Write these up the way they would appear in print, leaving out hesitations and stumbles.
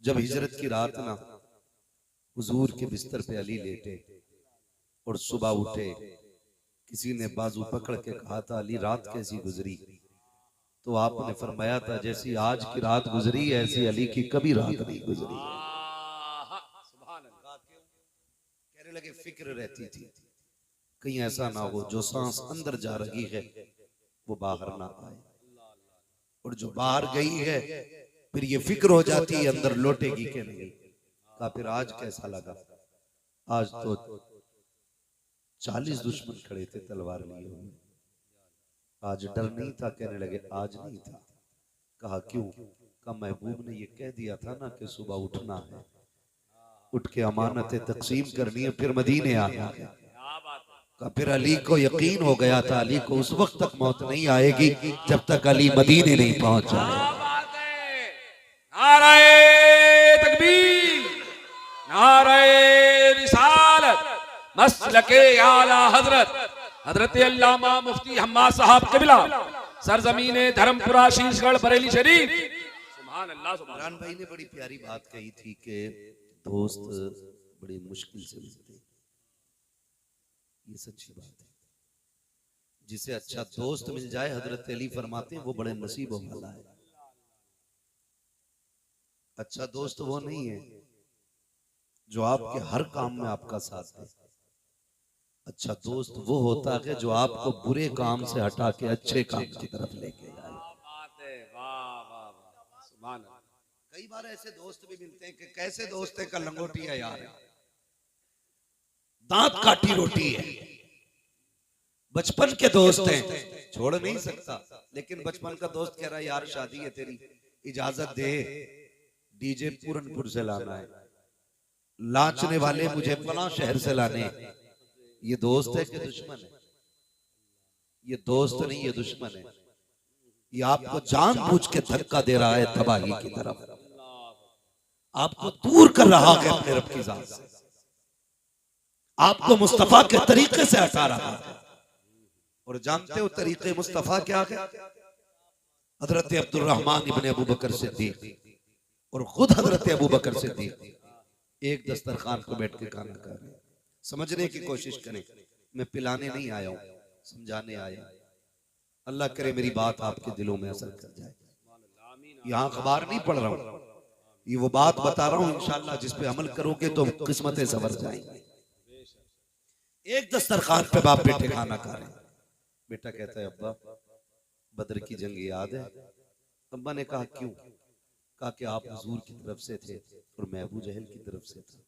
जब हिजरत की रात ना हुजूर के बिस्तर पे अली लेटे और सुबह उठे, किसी ने बाजू पकड़ के कहा था अली रात कैसी गुजरी, तो आपने फरमाया था जैसी आज की रात गुजरी ऐसी अली की कभी रात नहीं गुजरी है। कहने लगे फिक्र रहती थी कहीं ऐसा ना हो जो सांस अंदर जा रही है वो बाहर ना आए, और जो बाहर गई है फिर ये फिक्र हो जाती है अंदर लौटेगी कि नहीं। कहा फिर आज कैसा लगा, आज तो 40 दुश्मन खड़े थे तलवार लिए हुए, आज डर नहीं था। कहने लगे आज नहीं था। कहा क्यों? कहा महबूब ने ये कह दिया था ना कि सुबह उठना है, उठ के अमानतें तकसीम करनी है, फिर मदीने आना है। कहा फिर अली को यकीन हो गया था अली को उस वक्त तक मौत नहीं आएगी जब तक अली मदीने नहीं पहुंच जाए। नाराए तकबीर, नाराए रिसालत, मसलके आला हजरत हजरत अल्लामा मुफ्ती हम्माद साहब किबला, सरजमीने धर्मपुरा शीशगढ़ बरेली शरीफ। सुभान अल्लाह सुभान। इमरान भाई ने बड़ी प्यारी बात कही थी कि दोस्त बड़ी मुश्किल से मिलते, ये सच्ची बात है। जिसे अच्छा दोस्त मिल जाए हजरत अली फरमाते हैं वो बड़े नसीबों वाला है। अच्छा दोस्त वो नहीं है जो आपके हर काम में आपका साथ दे। अच्छा दोस्त वो होता है जो आपको बुरे काम से हटा के अच्छे काम की तरफ लेके जाए। कई बार ऐसे दोस्त भी मिलते हैं कि कैसे दोस्त है का लंगोटी है यार, दांत काटी रोटी है। बचपन के दोस्त हैं, छोड़ नहीं सकता, लेकिन बचपन का दोस्त कह रहा है यार शादी है तेरी, इजाजत दे, डीजे पूरनपुर से लाना है, लाचने वाले मुझे फलां शहर से लाने। ये दोस्त है कि दुश्मन है? ये दोस्त नहीं, ये दुश्मन है। ये आपको जानबूझ के धक्का दे रहा है तबाही की तरफ, आपको दूर कर रहा है अपने रब की जात से, आपको मुस्तफा के तरीके से हटा रहा है। और जानते हो तरीके मुस्तफा क्या है? हजरत अब्दुल रहमान इब्ने अबू बकर सिद्दीक और खुद हजरत अबू बकर सिद्दीक एक दस्तरखान पर बैठ के खाना खा रहे हैं। समझने की कोशिश करें, मैं पिलाने नहीं आया हूं, समझाने आया। अल्लाह करे मेरी बात आपके दिलों में असर कर जाए। यहाँ अखबार नहीं पढ़ रहा हूं, ये वो बात बता रहा हूं इंशाअल्लाह जिस पे अमल करोगे तो किस्मतें संवर जाएंगी। एक दस्तरखान पे बाप बेटे खाना खा रहे हैं। बेटा कहता है अब्बा बदर की जंग याद है? अब्बा ने कहा क्यों? कहा कि आप हुजूर की तरफ से थे और मैं अबू जहल की तरफ से था,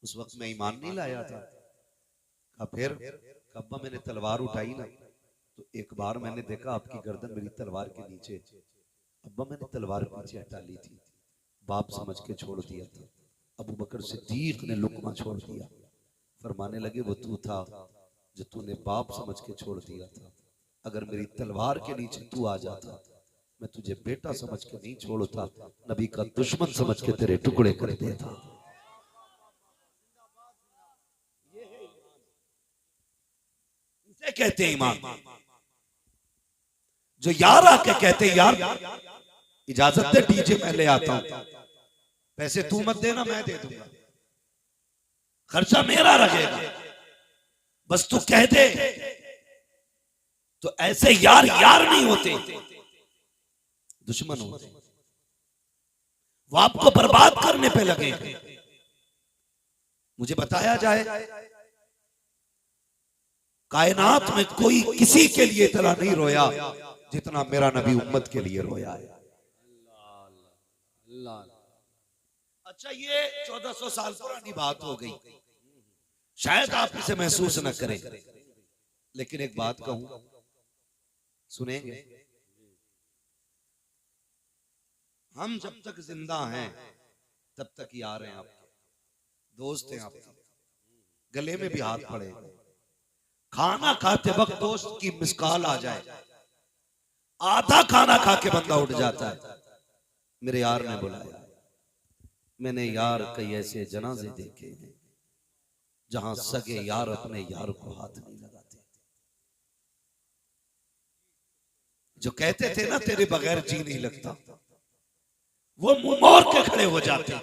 उस वक्त मैं ईमान नहीं लाया था। कहा फिर? अब्बा मैंने तलवार उठाई ना तो एक बार मैंने देखा आपकी गर्दन मेरी तलवार के नीचे, अब्बा मैंने तलवार पीछे हटा ली थी, बाप समझ के छोड़ दिया था। अबू बकर सिद्दीक ने लुकमा छोड़ दिया, फरमाने लगे वो तू था जो तूने बाप समझ के छोड़ दिया था। अगर मेरी तलवार के नीचे तू आ जाता मैं तुझे बेटा समझ के नहीं छोड़ता, नबी का दुश्मन समझ के तेरे टुकड़े कर देता। इसे कहते हैं ईमान। जो यार आके कहते हैं यार इजाजत दे डीजे मैं ले आता हूं, पैसे तू मत देना मैं दे दूंगा, खर्चा मेरा रहेगा, बस तू कह दे। तो ऐसे यार यार नहीं होते, दुश्मन होते। वो आपको बर्बाद करने पे लगे। मुझे बताया जाए कायनात में कोई किसी के लिए इतना नहीं रोया जितना मेरा नबी उम्मत के लिए रोया है। अच्छा ये 1400 साल पुरानी बात हो गई, शायद आप इसे महसूस न करें, लेकिन एक बात कहूं, सुनेंगे? हम जब तक जिंदा हैं तब तक यार हैं आपके, दोस्त हैं आपके, गले में भी हाथ पड़े। खाना खाते वक्त दोस्त की मिसकॉल आ जाए, आधा खाना खा के बंदा उठ जाता है, मेरे यार ने बुलाया। मैंने यार कई ऐसे जनाजे देखे हैं जहां सगे यार अपने यार को हाथ नहीं लगाते। जो कहते थे ना तेरे बगैर जी नहीं लगता, वो मुंह मोड़ के खड़े हो जाते।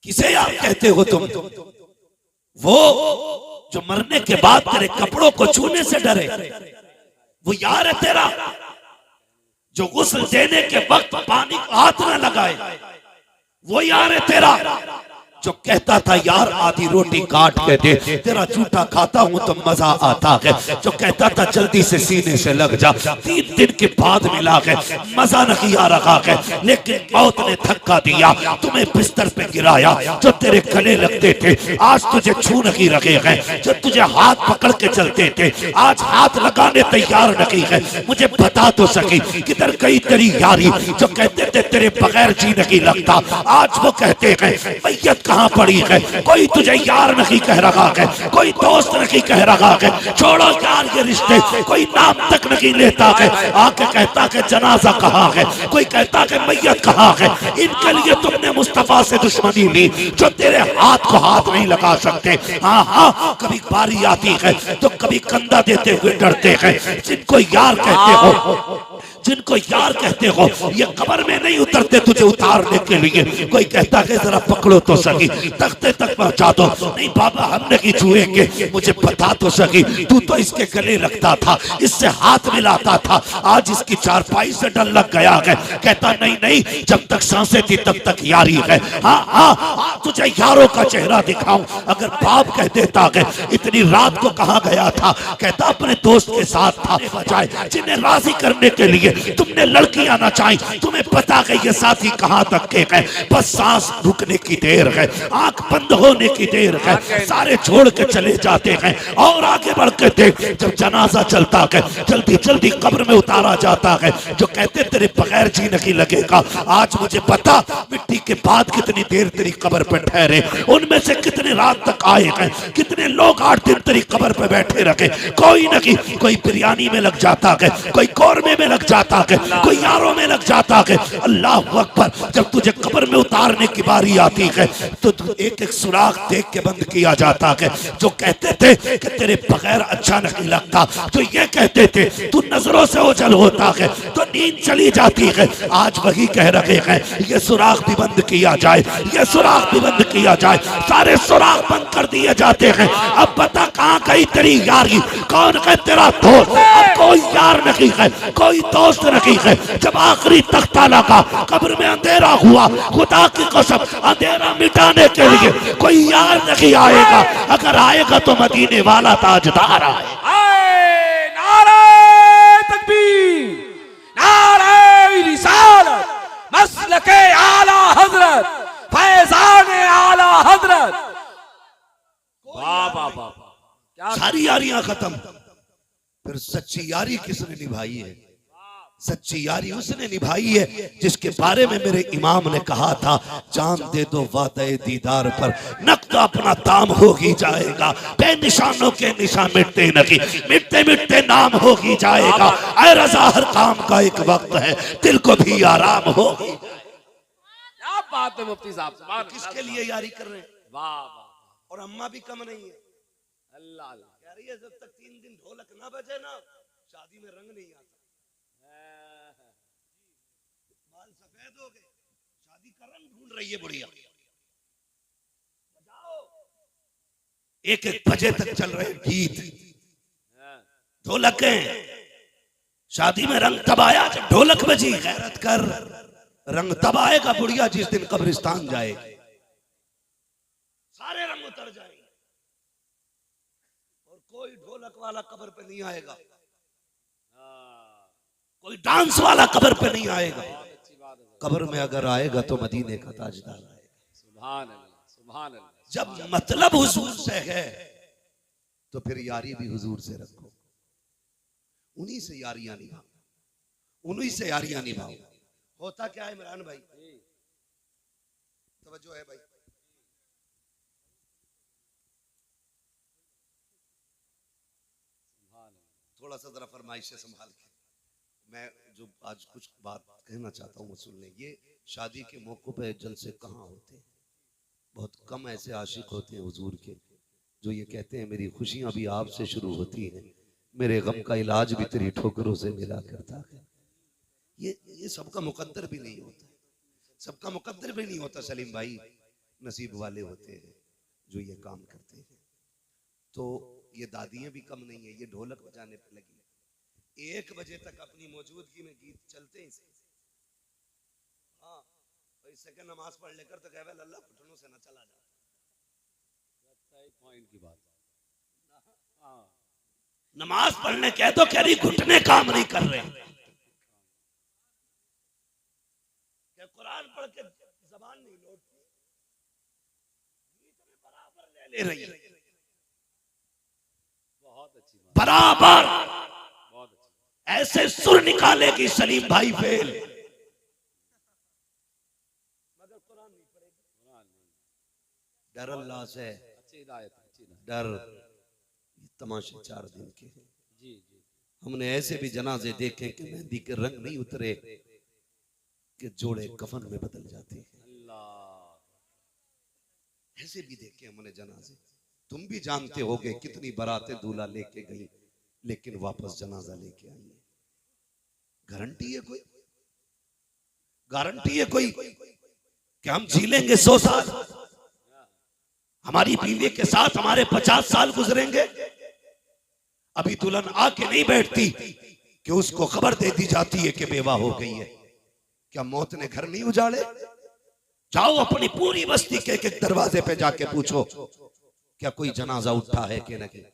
किसे यार कहते हो तुम? वो जो मरने के बाद तेरे कपड़ों को छूने से डरे, वो यार है तेरा? जो गुस्ल देने के वक्त पानी को हाथ न लगाए, वो यार है तेरा? जो कहता था यार आधी रोटी काट के दे, तेरा झूठा खाता हूं तो मजा आता है। जो कहता था जल्दी से सीने से लग जा, 3 दिन के बाद मिला है, मजा नहीं आ रहा है, लेकिन मौत ने धक्का दिया, तुम्हें बिस्तर पे गिराया। जो तेरे गले लगते थे आज तुझे छू नहीं रहे हैं, जो तुझे हाथ पकड़ के चलते थे आज हाथ लगाने तैयार नहीं है। मुझे बता तो सकी किधर गई तेरी यारी? जो कहते थे तेरे बगैर जी नहीं लगता, आज वो कहते हैं मैयत कहां पड़ी है। कोई तुझे यार नहीं कह रहा है, कोई दोस्त नहीं कह रहा है, छोड़ो यार के रिश्ते, कोई नाम तक नहीं लेता है। आके कहता है जनाजा कहाँ है, कोई कहता है मैयत कहाँ है। इनके लिए तुमने मुस्तफा से दुश्मनी ली, जो तेरे हाथ को हाथ नहीं लगा सकते। हाँ हाँ, कभी बारी आती है तो कभी कंधा देते हुए डरते हैं। जिनको यार कहते हो, जिनको यार कहते हो, ये कब्र में नहीं उतरते तुझे उतारने के लिए। कोई कहता है जरा पकड़ो तो सही, तख्ते तक पहुंचा दो। नहीं बाबा हम नहीं छुएंगे, मुझे बता तो सही, तू तो इसके गले लगता था, इससे हाथ मिलाता था, आज इसकी चारपाई से डर लग गया है। कहता नहीं नहीं, जब तक सांसें थी तब तक यारी है। हाँ हाँ, तुझे यारों का चेहरा दिखाऊं। अगर बाप कह देता है इतनी रात को कहाँ गया था, कहता अपने दोस्त के साथ था। बजाय जिन्हें राजी करने के लिए तुमने लड़कियां ना चाहिए, तुम्हें पता है ये साथी कहां तक के है, बस सांस रुकने की देर है, आंख बंद होने की देर है, सारे छोड़ के चले जाते हैं। और आगे बढ़ के देख, जब जनाजा चलता है जल्दी जल्दी कब्र में उतारा जाता है। जो कहते तेरे बगैर जी नहीं लगेगा, आज मुझे पता मिट्टी के बाद कितनी देर तेरी कब्र पे ठहरे, उनमें से कितने रात तक आए हैं, कितने लोग 8 दिन तेरी कब्र पे बैठे रखे। कोई नहीं, कोई बिरयानी में लग जाता है, कोई कौरमे में लग जाता है, कोई यारों में लग जाता है। अल्लाह अकबर। जब तुझे कब्र में उतारने की बारी आती है तो एक एक सुराख देख के बंद किया जाता है। जो कहते थे कि तेरे बगैर अच्छा नहीं लगता, जो ये कहते थे तू नजरों से ओझल होता है तो नींद चली जाती है, आज वही कह रहे हैं ये सुराख भी बंद किया जाए, ये सुराख भी बंद किया जाए। सारे सुराख बंद कर दिए जाते हैं। अब बता कहां गई तेरी यारी? कौन है तेरा दोस्त? अब कोई यार नहीं है, कोई दोस्त नहीं है। जब आखिरी तख्ता लगा, कब्र में अंधेरा हुआ, खुदा की कसम अंधेरा मिटाने के लिए कोई यार नहीं आएगा। अगर आएगा तो मदीने वाला ताजदार आए। नारे तकबीर, नारे रिसालत, मसलके आला हजरत, फैजान आला हजरत। वाह वाह वाह, क्या सारी यारियां खत्म। फिर सच्ची यारी किसने निभाई है? सच्ची यारी उसने निभाई है जिसके बारे में मेरे इमाम ने कहा था, जान दे दो वादे दीदार पर, नक्ता अपना दाम हो ही जाएगा। बेनिशानों के निशान मिटते नहीं, मिटते मिटते नाम हो ही जाएगा। ऐ रज़ा हर काम का एक वक्त है, दिल को भी आराम हो। क्या बात है मुफ्ती साहब, किसके लिए यारी कर रहे हैं? वाह वाह। और अम्मा भी कम नहीं है, अल्लाह कह रही है जब तक 3 दिन ढोलक ना बजे ना शादी में रंग नहीं आता। बाल सफेद हो गए, शादी का रंग ढूंढ रही है बुढ़िया। एक एक बजे तक चल रहे गीत, ढोलकें। शादी में रंग तब आया जब ढोलक बजी। गैरत कर, रंग तब आएगा बुढ़िया जिस दिन कब्रिस्तान जाएगी, सारे रंग उतर जाएंगे और कोई ढोलक वाला कब्र पे नहीं आएगा, कोई डांस वाला कब्र पे नहीं आएगा। कब्र में अगर आएगा तो मदीने का ताजदार आएगा। सुभान अल्लाह, सुभान अल्लाह। जब मतलब हुजूर से है तो फिर यारी भी हुजूर से रखो, उन्हीं से यारियां निभाओ, उन्हीं से यारियां निभाओ। होता क्या है इमरान भाई, तवज्जो है भाई, थोड़ा सा जरा फरमाइश से संभाल के। मैं जो आज कुछ बात कहना चाहता हूँ वो सुन लें। ये शादी के मौकों पे जलसे कहाँ होते हैं? बहुत कम ऐसे आशिक होते हैं हुजूर के जो ये कहते हैं मेरी खुशियां भी आपसे शुरू होती हैं, मेरे गम का इलाज भी तेरी ठोकरों से मिला करता है। ये सबका मुकद्दर भी नहीं होता। सबका मुकद्दर भी नहीं होता सलीम भाई, नसीब वाले होते हैं जो ये काम करते हैं। तो ये दादियां भी कम नहीं है, ये ढोलक बजाने पे लगी 1 बजे तक अपनी मौजूदगी में गीत चलते ही से। हाँ, इससे के नमाज पढ़ लेकर तो कहवे अल्लाह घुटनों से न चला जाता। पॉइंट की बात। हाँ, नमाज पढ़ने कह दो, कह रही घुटने काम नहीं कर रहे। क्या कुरान पढ़ के जबान नहीं लौटती, बराबर ले रही है। बहुत अच्छी बात, बराबर बहुत अच्छी। ऐसे सुर निकालेगी सलीम भाई फेल, मगर कुरान नहीं पढ़ेगी। डर अल्लाह से, अच्छी हिदायत, अच्छी हिदायत। डर। तमाशे 4 दिन के जी जी। हमने ऐसे भी जनाजे देखे कि मेहंदी के रंग नहीं उतरे कि जोड़े कफन में बदल जाते हैं। अल्लाह, ऐसे भी देखे हमने जनाजे। तुम भी जानते होगे कितनी बारातें दूल्हा लेके गई, लेकिन वापस जनाजा लेके आई है। गारंटी है कोई? गारंटी है कोई कि हम जी लेंगे 100 साल? हमारी बीवी के साथ हमारे 50 साल गुजरेंगे? अभी दुल्हन आके नहीं बैठती कि उसको खबर दे दी जाती है कि बेवा हो गई है। क्या मौत ने घर नहीं उजाड़े? जाओ अपनी पूरी बस्ती के एक दरवाजे पे जाके पूछो क्या कोई जनाजा उठा है कि नहीं।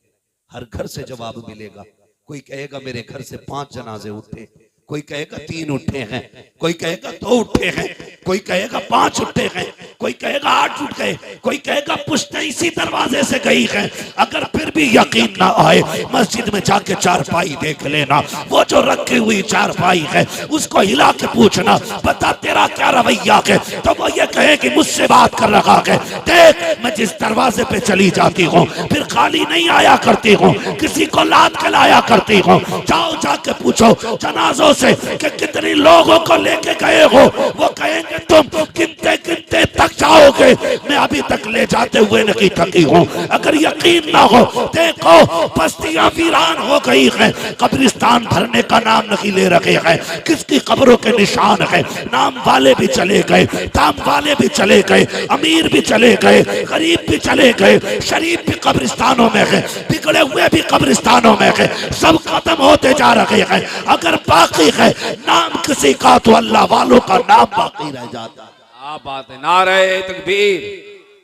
हर घर से जवाब मिलेगा। कोई कहेगा मेरे घर से 5 जनाजे उठे, कोई कहेगा 3 उठे हैं, कोई कहेगा 2 उठे हैं, कोई कहेगा 5 उठे हैं, कोई कहेगा 8 उठ गए, कोई कहेगा पुश्तें इसी दरवाजे से गई हैं। अगर फिर भी यकीन ना आए, मस्जिद में जाके चारपाई देख लेना। वो जो रखी हुई चारपाई है उसको हिला के पूछना बता तेरा क्या रवैया है, तो वो ये कहे कि मुझसे बात कर रहा है। देख मैं जिस दरवाजे पे चली जाती हूँ फिर खाली नहीं आया करती हूँ, किसी को लाद के लाया करती हूँ। जाओ जाके पूछो जनाजों से कि कितने लोगों को लेके गए हो, वो कहेंगे तुम गिनते गिनते थक जाओगे, मैं अभी तक ले जाते हुए नहीं थकी हूँ। अगर यकीन ना हो देखो बस्तियां वीरान हो गई हैं, कब्रिस्तान भरने का नाम नहीं ले रखे हैं, किसकी कब्रों के निशान है। नाम वाले भी चले गए, दाम वाले भी चले गए, अमीर भी चले गए, गरीब भी चले गए, शरीफ भी कब्रिस्तानों में है, बिगड़े हुए भी कब्रिस्तानों में है, सब खत्म होते जा रहे हैं। अगर बाकी है नाम किसी का तो अल्लाह वालों का नाम बाकी रह जाता है। क्या बात है। नारे तकबीर,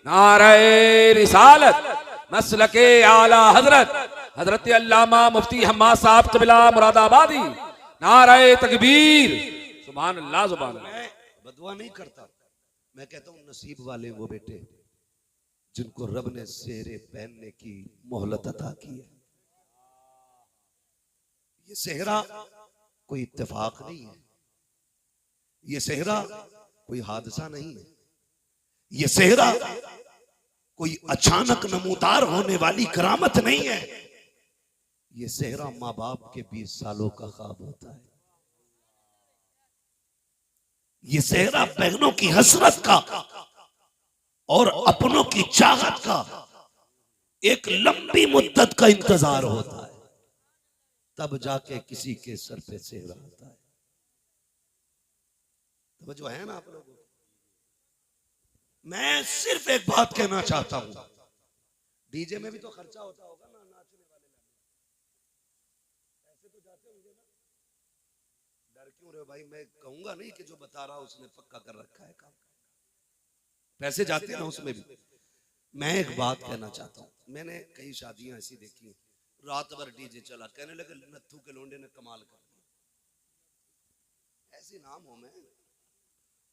नारे रिसालत, मसलके आला हजरत हजरत अल्लामा मुफ्ती हम्माद साहब कबिला मुरादाबादी। नारे तकबीर, सुभान अल्लाह, सुभान अल्लाह। मैं बदुआ नहीं करता, मैं कहता हूँ नसीब वाले वो बेटे जिनको रब ने सेहरे पहनने की मोहलत अता की है। ये सेहरा कोई इत्तेफाक नहीं है, ये सेहरा कोई हादसा नहीं है, ये सेहरा कोई अचानक नमूदार होने वाली करामत नहीं है। ये सेहरा माँ बाप के 20 सालों का ख्वाब होता है। ये सेहरा बहनों की हसरत का और अपनों की चाहत का एक लंबी मुद्दत का इंतजार होता है, तब जाके किसी के सर पे सेहरा आता है। तो जो है ना आप लोगों, मैं सिर्फ एक बात कहना चाहता हूं, डीजे में भी तो खर्चा होता होगा ना, नाचने वाले ऐसे तो जाते होंगे ना। डर क्यों रहे भाई? मैं कहूंगा नहीं कि जो बता रहा उसने पक्का कर रखा है काम, पैसे जाते हैं ना उसमें भी। मैं एक बात कहना चाहता हूं, मैंने कई शादियां ऐसी देखी, रात भर डीजे चला, कहने लगे नत्थू के लोंडे ने कमाल कर दिया। ऐसे नाम हो मैं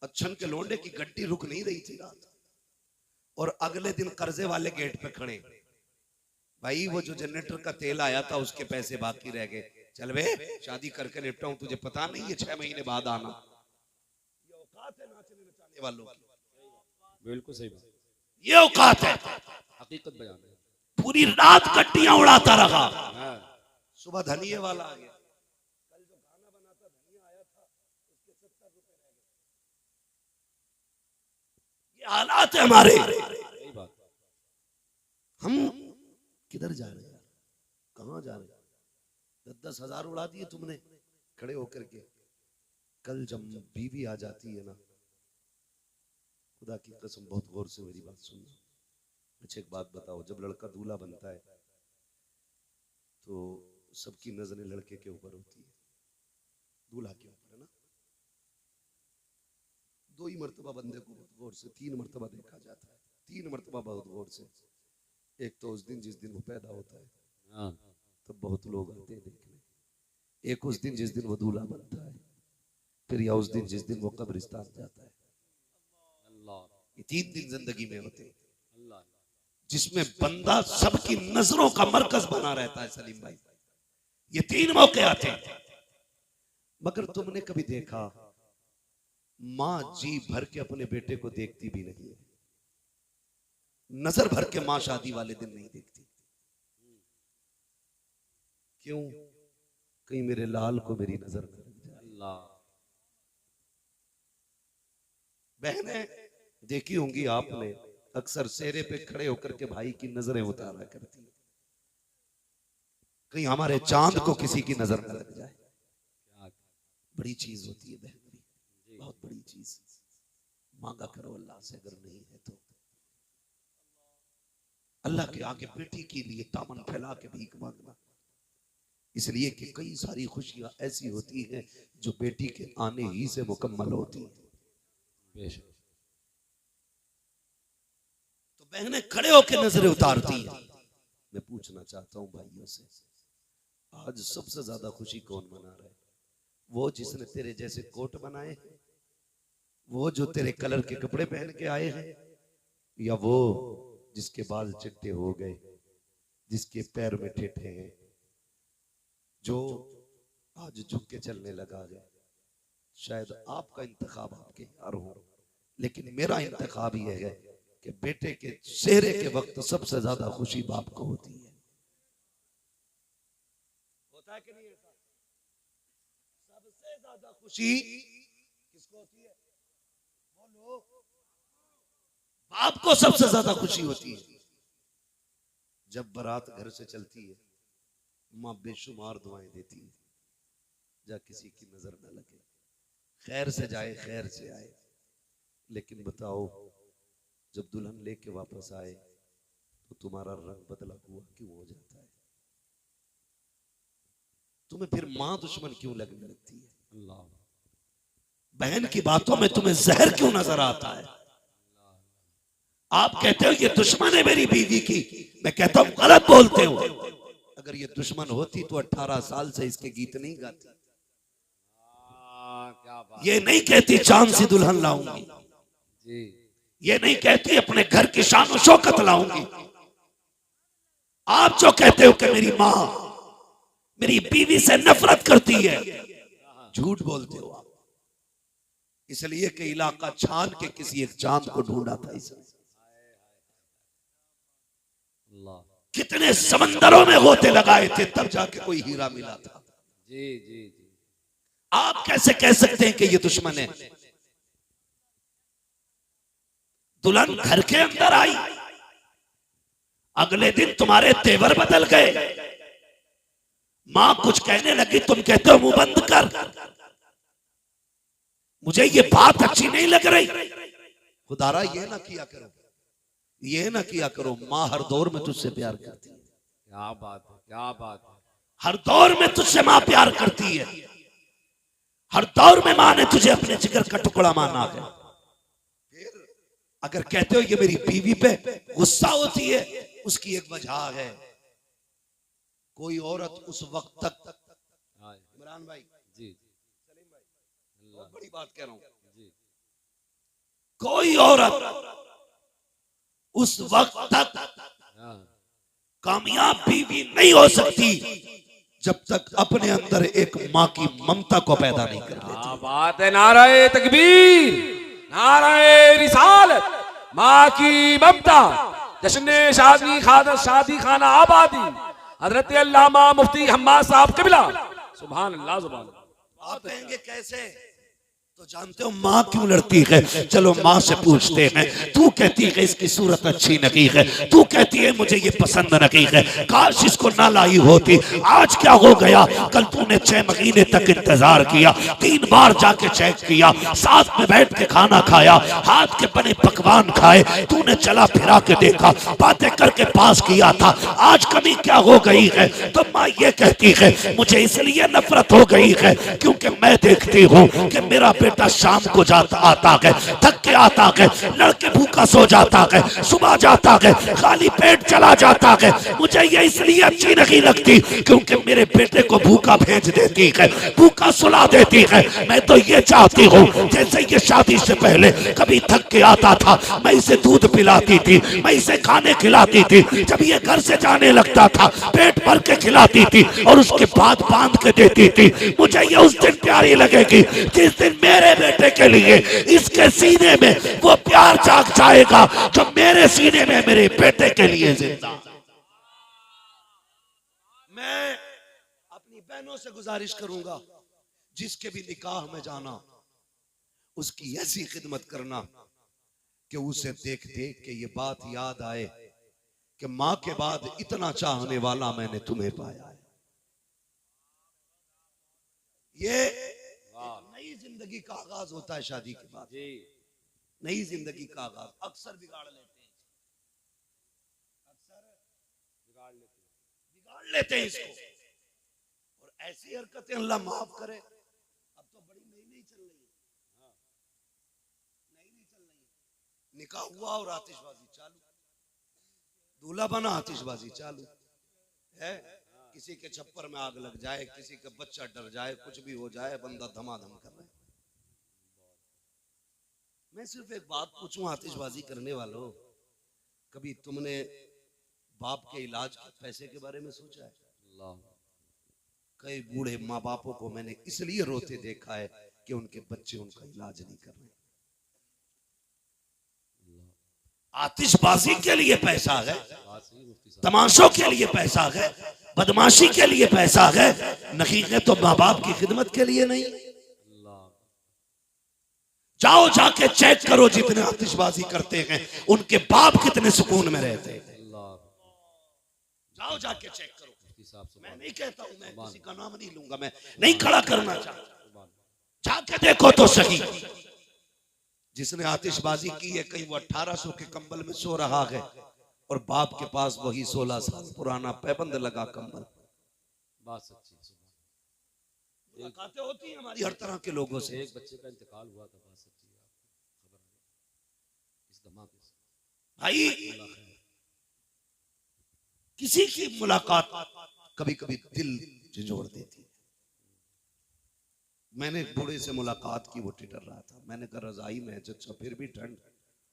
अच्छन के लोंडे की गड्डी रुक नहीं रही थी रात, और अगले दिन कर्जे वाले गेट पे खड़े, भाई वो जो जनरेटर का तेल आया था उसके पैसे बाकी रह गए, चल बे शादी करके निपटा हूं, तुझे पता नहीं है 6 महीने बाद आना। ये औकात है नाचने नचाने वालों की। बिल्कुल सही बात, ये औकात है। हकीकत बयान है। पूरी रात गड्डियां उड़ाता रहा, हाँ। सुबह धनिये वाला आ गया, कल जो गाना बनाता धनिया आया था उसके 70 रुपए रह गए। ये हालात है हमारे। सही बात। हम किधर जा रहे हैं, कहां जा रहे हैं? 10-10 हजार उड़ा दिए तुमने खड़े होकर के। कल जब बीवी आ जाती है ना खुदा की कसम बहुत गौर से मेरी बात सुनना। अच्छा एक बात बताओ, जब लड़का दूल्हा बनता है तो सबकी नजरें लड़के के ऊपर होती है, दूल्हा के ऊपर, है ना। 2 ही मर्तबा बंदे को बहुत गौर से, 3 मर्तबा देखा जाता है, 3 मर्तबा बहुत गौर से। एक तो उस दिन जिस दिन वो पैदा होता है तब बहुत लोग आते हैं देखने, एक उस दिन जिस दिन वो दूल्हा बनता है, फिर या उस दिन जिस दिन वो कब्रिस्तान जाता है। ये 3 दिन जिंदगी में होते हैं जिसमें बंदा सबकी नजरों का मरकज बना रहता है। सलीम भाई, ये 3 मौके आते हैं। मगर तुमने कभी देखा मां जी भर के अपने बेटे को देखती भी नहीं है, नजर भर के मां शादी वाले दिन नहीं देखती। क्यों? कहीं मेरे लाल को मेरी नजर न लग जाए। बहनें देखी होंगी आपने, अक्सर सेहरे पे खड़े होकर के भाई की नजरें उतारा करती है, कहीं हमारे चांद को किसी की नजर न लग जाए। बड़ी चीज होती है बहन, बहुत बड़ी चीज। मांगा करो अल्लाह से, अगर नहीं है तो अल्लाह के आगे बेटी के लिए दामन फैला के भीख मांगना। इसलिए कि कई सारी खुशियां ऐसी होती हैं जो बेटी के आने ही से मुकम्मल होती हैं। तो बहनें खड़े होकर नजरें उतारती हैं। मैं पूछना चाहता हूं भाइयों से, आज सबसे ज्यादा खुशी कौन मना रहा है? वो जिसने तेरे जैसे कोट बनाए हैं, वो जो तेरे कलर के कपड़े पहन के आए हैं, या वो जिसके बाल चिट्टे हो गए, जिसके पैर में ठेठे हैं, जो आज झुक के चलने लगा है? शायद आपका इंतखाब आपके यार हो, लेकिन मेरा इंतखाब यह है कि बेटे के चेहरे के वक्त सबसे ज्यादा खुशी बाप को होती है। होता है कि नहीं? ऐसा सबसे ज्यादा खुशी किसको होती है? बोलो। बाप को सबसे ज्यादा खुशी होती है। जब बारात घर से चलती है, माँ बेशुमार दुआएं देती है, जा किसी की नजर न लगे, खैर से जाए खैर से आए। लेकिन बताओ, जब दुल्हन लेके वापस आए तो तुम्हारा रंग बदला हुआ क्यों हो जाता है? तुम्हें फिर मां दुश्मन क्यों लगने लगती है? अल्लाह, बहन की बातों में तुम्हें जहर क्यों नजर आता है? आप कहते हो ये दुश्मन है मेरी बीवी की, मैं कहता हूं गलत बोलते हो। अगर ये दुश्मन होती तो 18 साल से इसके गीत नहीं गाती, ये नहीं कहती चांद सी दुल्हन लाऊंगी, ये नहीं कहती अपने घर की शान और शौकत लाऊंगी। आप जो कहते हो कि मेरी मां मेरी बीवी से नफरत करती है, झूठ बोलते हो आप। इसलिए कि इलाका छान के किसी एक चांद को ढूंढा था इसने। कितने समंदरों में गोते लगाए थे, तब जाके कोई हीरा मिला था। जी जी जी। आप कैसे कह सकते हैं कि ये दुश्मन है? दुल्हन घर के अंदर आई, अगले दिन तुम्हारे तेवर बदल गए, मां कुछ कहने लगी, तुम कहते हो मुंह बंद कर, मुझे ये बात अच्छी नहीं लग रही। खुदारा ये ना किया करो, ये ना किया करो। मां हर दौर में तुझसे प्यार करती है। क्या बात है, क्या बात है। हर दौर में तुझसे मां प्यार करती है, हर दौर में मां ने तुझे अपने जिगर का टुकड़ा माना है। अगर कहते हो ये मेरी बीवी पे गुस्सा होती है, उसकी एक वजह है, कोई औरत उस वक्त तक, इमरान भाई जी, सलीम भाई, बहुत बड़ी बात कह रहा हूं जी, कोई औरत उस वक्त तक कामयाब बीवी नहीं हो सकती जब तक अपने अंदर एक मां की ममता को पैदा नहीं कर लेती। बात है। नाराए तकबीर, नाराए रिसालत, मां की ममता, जश्न शादी खाना आबादी, हजरत अल्लामा मुफ्ती हम्माद साहब क़िबला। सुभान अल्लाह, सुभान अल्लाह। आप कहेंगे कैसे? तो जानते हो माँ क्यों लड़ती है? चलो माँ से पूछते हैं। तू कहती है इसकी सूरत अच्छी नहीं है, तू कहती है मुझे ये पसंद नहीं है, काश इसको ना लाई होती। आज क्या हो गया? कल तूने 6 महीने तक इंतजार किया, 3 बार जाके चेक किया, साथ में बैठ के खाना खाया, हाथ के बने पकवान खाए, तूने चला फिरा के देखा, बातें करके पास किया था। आज कमी क्या हो गई है? तो माँ ये कहती है मुझे इसलिए नफरत हो गई है क्योंकि मैं देखती हूँ कि मेरा बेटा शाम को जाता आता है, थक के आता है, लड़के भूखा सो जाता है, सुबह जाता है, खाली पेट चला जाता है। मुझे ये इसलिए अच्छी नहीं लगती क्योंकि मेरे बेटे को भूखा भेज देती है, भूखा सुला देती है। मैं तो ये चाहती हूँ जैसे ये शादी से पहले कभी थक के आता था, मैं इसे दूध पिलाती थी, मैं इसे खाने खिलाती थी, जब ये घर से जाने लगता था पेट भर के खिलाती थी और उसके बाद बांध के देती थी। मुझे ये उस दिन प्यारी लगेगी जिस दिन मेरे बेटे के लिए इसके सीने में वो प्यार जाग जाएगा जो मेरे सीने में मेरे बेटे के लिए जिंदा। मैं अपनी बहनों से गुजारिश करूंगा जिसके भी निकाह में जाना उसकी ऐसी खिदमत करना कि उसे देख देख के ये बात याद आए कि माँ के बाद इतना चाहने वाला मैंने तुम्हें पाया है। ये नई जिंदगी का आगाज होता है शादी के बाद, नई जिंदगी का आगाज। अक्सर बिगाड़ लेते हैं, बिगाड़ लेते हैं इसको। और ऐसी हरकतें अल्लाह माफ करे। अब तो बड़ी नई चल रही है, नई चल रही है। निकाह हुआ और आतिशबाजी चालू, दूल्हा बना आतिशबाजी चालू है। किसी के छप्पर में आग लग जाए, किसी का बच्चा डर जाए, कुछ भी हो जाए, बंदा धमाधम कर रहा है। मैं सिर्फ एक बात पूछूं आतिशबाजी करने वालों, कभी तुमने बाप के इलाज के पैसे के बारे में सोचा है? कई बूढ़े माँ बापों को मैंने इसलिए रोते देखा है कि उनके बच्चे उनका इलाज नहीं कर रहे। आतिशबाजी के लिए पैसा है, तमाशों के लिए पैसा है, बदमाशी के लिए पैसा है, नहीं है तो माँ बाप की खिदमत के लिए नहीं। जाओ जाके चेक करो जितने आतिशबाजी करते हैं उनके बाप कितने सुकून में रहते हैं। जाओ जाके चेक करो। मैं नहीं कहता हूं, मैं किसी का नाम नहीं लूंगा, मैं नहीं खड़ा करना चाहता, जाके देखो तो सही। जिसने आतिशबाजी की है कहीं वो 1800 के कंबल में सो रहा है और बाप के पास वही 16 साल पुराना पैबंद लगा कंबल। बात सच्ची है। मुलाकातें होती हैं हमारी हर तरह के लोगों से। एक बच्चे का इंतकाल हुआ था, बात सच्ची है, खबर है इस धमाके से। भाई किसी की मुलाकात कभी कभी दिल झंझोड़ देती है। मैंने एक बूढ़े से मुलाकात की, वो टिटर रहा था। मैंने कहा रजाई में है चचा, फिर भी ठंड।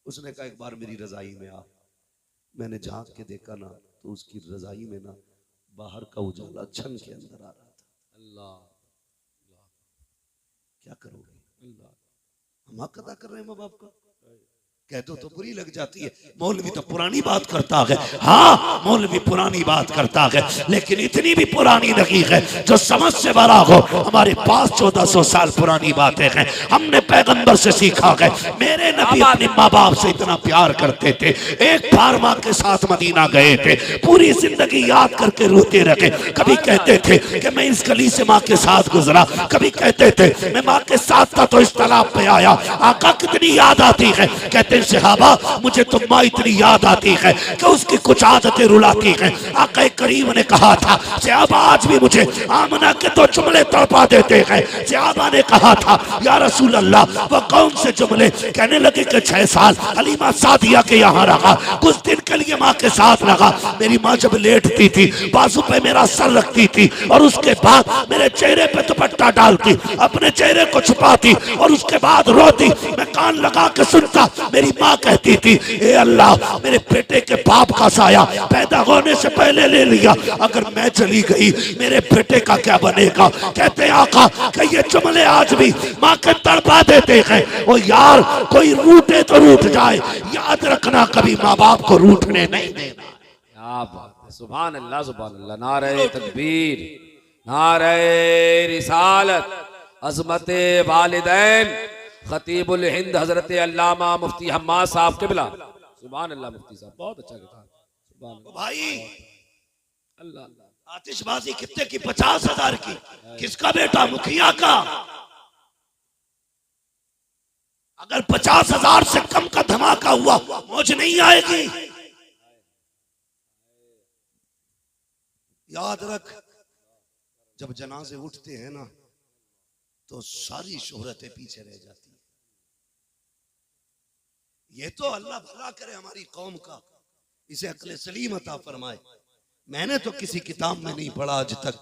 उसने कहा एक बार मेरी रजाई में आ। मैंने झांक के देखा ना तो उसकी रजाई में ना बाहर का उजाला छन के अंदर आ रहा था। अल्लाह, क्या करोगे? हम हक अदा कर रहे हैं माँ बाप का, कह दो तो बुरी लग जाती है। मौलवी तो पुरानी बात करता है, हाँ मौलवी पुरानी बात करता है, लेकिन इतनी भी पुरानी नहीं है जो समझ से बड़ा हो। हमारे पास 1400 साल पुरानी बातें हैं, हमने पैगंबर से सीखा है। मेरे नबी अपने माँ बाप से इतना प्यार करते थे। एक बार माँ के साथ मदीना गए थे, पूरी जिंदगी याद करके रोते रहे। कभी कहते थे कि मैं इस गली से माँ के साथ गुजरा, कभी कहते थे मैं माँ के साथ था तो इस तालाब पे आया। आका कितनी याद आती है। कहते सहाबा मुझे तो माँ इतनी याद आती है कि उसकी कुछ आदतें रुलाती हैं। आका करीम ने कहा था सहाबा आज भी मुझे आमना के तो जुमले तड़पा देते हैं। सहाबा ने कहा था या रसूल अल्लाह वो कौन से जुमले? कहने लगे कि 6 साल हलीमा सादिया के यहाँ रहा, कुछ दिन के लिए माँ के साथ रहा। मेरी माँ जब लेटती थी बाजू पे मेरा सर रखती थी और उसके बाद मेरे चेहरे पे दुपट्टा डालती, अपने चेहरे को छुपाती और उसके बाद रोती। मैं कान लगा के सुनता। मेरी माँ कहती थी ए अल्लाह मेरे बेटे के बाप का साया पैदा होने से पहले ले लिया, अगर मैं चली गई मेरे बेटे का क्या बनेगा? कहते आका कि ये जुमले आज भी माँ के तड़पा देते हैं। ओ यार कोई रूठे तो रूठ जाए, याद रखना कभी माँ बाप को रूठने नहीं देना। क्या बात है, सुभान अल्लाह सुभान अल्लाह। नारे तकबीर, नारे रिसालत, अजमत वालिदैन खतीबुल हिंद हजरत अल्लामा मुफ्ती हम्माद साहब किबला। सुभान अल्लाह मुफ्ती साहब बहुत अच्छा किताब। सुभान अल्लाह। भाई अल्लाह आतिशबाजी कितने की? 50,000 की। किसका बेटा? मुखिया का। अगर 50,000 से कम का धमाका हुआ मौज नहीं आएगी। याद रख, जब जनाजे उठते हैं ना तो सारी शोहरतें पीछे रह जाती है। ये तो अल्लाह भला करे हमारी कौम का, इसे अक्ल सलीम अता फरमाए। मैंने तो किसी किताब में नहीं पढ़ा आज तक,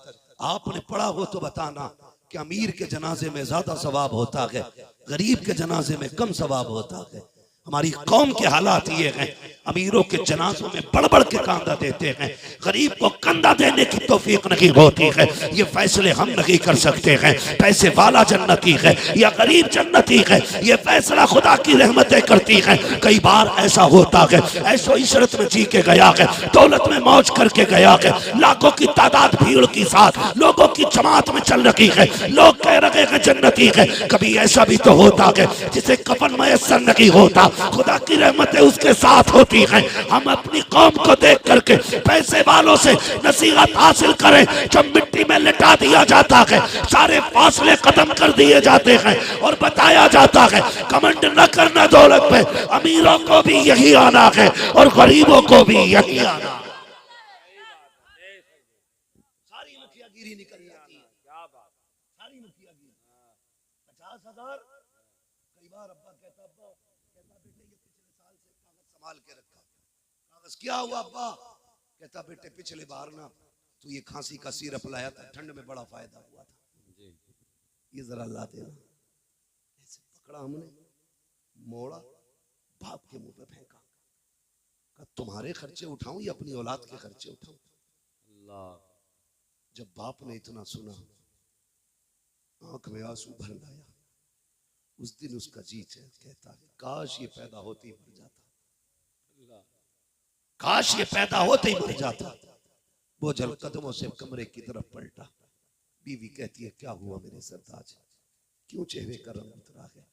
आपने पढ़ा हो तो बताना कि अमीर के जनाजे में ज्यादा सवाब होता है, गरीब के जनाजे में कम सवाब होता है। हमारी कौम के हालात ये हैं, अमीरों के जनाजों में बढ़ बढ़ के कांधा देते हैं, गरीब को कंधा देने की तौफीक नहीं होती है। ये फैसले हम नहीं कर सकते हैं, पैसे वाला जन्नती है या गरीब जन्नती है, ये फैसला खुदा की रहमतें करती हैं। कई बार ऐसा होता है, ऐसो इशरत में जी के गया है, दौलत में मौज करके गया है, लाखों की तादाद भीड़ के साथ लोगों की जमात में चल रही है, लोग कह रहे हैं जन्नती है। कभी ऐसा भी तो होता है जिसे कफन मयसर नहीं होता, खुदा की रहमतें उसके साथ होती हैं। हम अपनी कौम को देख करके पैसे वालों से नसीहत हासिल करें। जब मिट्टी में लिटा दिया जाता है, सारे फासले खत्म कर दिए जाते हैं और बताया जाता है कमेंट न करना दौलत पे, अमीरों को भी यही आना है और गरीबों को भी यही आना। सारी मुखियागिरी निकल जाती है, सारी मुखियागिरी। 50,000। कई बार अब्बा कहता बेटे ये पिछले साल से कागज संभाल के रखा। कागज क्या हुआ अब्बा? कहता बेटे पिछले बार ना तू ये खांसी का सिरप लाया था, ठंड में बड़ा फायदा हुआ था, ये जरा ला देना। ऐसे पकड़ा हमने, मोड़ा, बाप के मुंह पे फेंका। कहा तुम्हारे खर्चे उठाऊं या अपनी औलाद के खर्चे उठाऊं? जब बाप ने इतना सुना, आंख में आंसू भर लाया। उस दिन उसका जी कहता है काश ये पैदा होते ही मर जाता, काश ये पैदा होते ही मर जाता। वो जल कदमों से कमरे की तरफ पलटा। बीवी कहती है क्या हुआ मेरे सरताज, क्यों चेहरे का रंग उतरा है?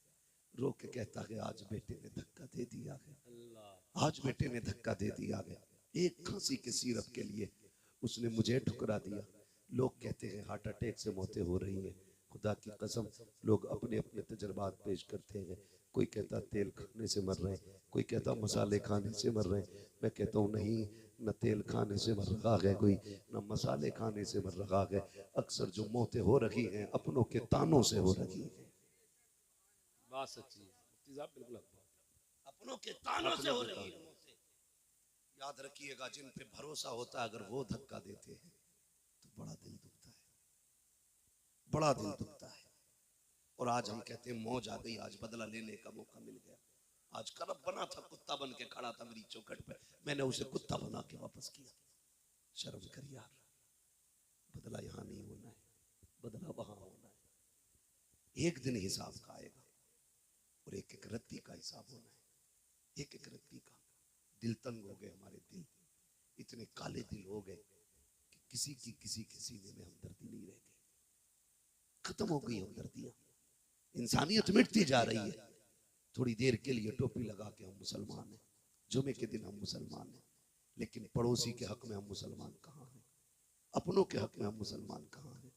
रो के कहता है आज बेटे ने धक्का दे दिया है, आज बेटे ने धक्का दे दिया है। एक खांसी के सिरप के लिए उसने मुझे ठुकरा दिया। लोग कहते हैं हार्ट अटैक से मौतें हो रही हैं। खुदा की कसम, लोग अपने अपने तजर्बात पेश करते हैं। कोई कहता तेल खाने से मर रहे हैं, कोई कहता मसाले खाने से मर रहे हैं। मैं कहता हूँ नहीं, न तेल खाने से मर रहा है कोई, न मसाले खाने से मर रहा है। अक्सर जो मौतें हो रही हैं अपनों के तानों से हो रही है। बात सच्ची है, बिल्कुल अपनों के तानों से हो रही है। याद रखिएगा, जिन पे भरोसा होता है अगर वो धक्का देते हैं तो बड़ा दिल दुखता है, बड़ा दिल दुखता है। और आज हम कहते हैं मौज आ गई, आज बदला लेने का मौका मिल गया। आज करब बना था, कुत्ता बन के खड़ा था मेरी चौखट पे, मैंने उसे कुत्ता बना के वापस किया। शर्म कर यार, बदला यहां नहीं होना है, बदला वहां होना है। एक दिन हिसाब का आएगा और एक एक रत्ती का हिसाब होना है, एक एक रत्ती का। दिल तंग हो गए हमारे, दिल इतने काले दिल हो गए कि किसी के सीने में हमदर्दी नहीं रह गई, खत्म हो गई हमदर्दियां। इंसानियत मिटती जा रही है। थोड़ी देर के लिए टोपी लगा के हम मुसलमान हैं, जुमे के दिन हम मुसलमान हैं, लेकिन पड़ोसी के हक में हम मुसलमान कहाँ हैं? अपनों के हक में हम मुसलमान कहाँ हैं?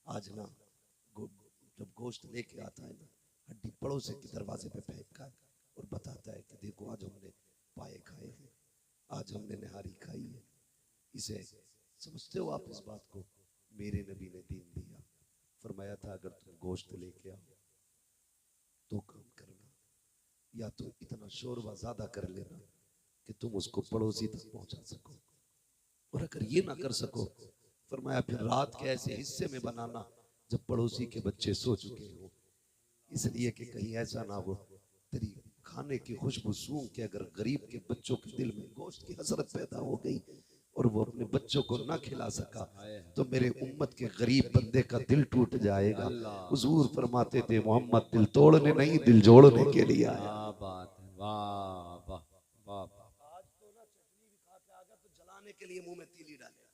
आज ना जब गोश्त लेके आता है ना, हड्डी पड़ोसी के दरवाजे पे फेंकता है और बताता है कि देखो आज हमने पाए खाए हैं, आज हमने निहारी खाई है। इसे समझते हो आप इस बात को? मेरे नबी ने दीन दिया, फरमाया था अगर तुम गोश्त लेके आओ तो काम करना, या तो इतना शोरबा ज्यादा कर लेना कि तुम उसको पड़ोसी तक पहुंचा सको, और अगर ये ना कर सको फरमाया फिर रात के ऐसे हिस्से में बनाना जब पड़ोसी के बच्चे सो चुके हो, इसलिए कि कहीं ऐसा ना हो तेरी खाने की खुशबू सूंघ के अगर गरीब के बच्चों के दिल में गोश्त की हसरत पैदा हो गई और वो अपने बच्चों को ना खिला सका तो मेरे उम्मत के गरीब बंदे का दिल टूट जाएगा। हुजूर फरमाते थे मोहम्मद दिल तोड़ने नहीं दिल जोड़ने के लिए आया। बात है, वाह वाह वाह। आज तो ना चटनी भी खा के आ गया तो जलाने के लिए मुंह में तीली डाले।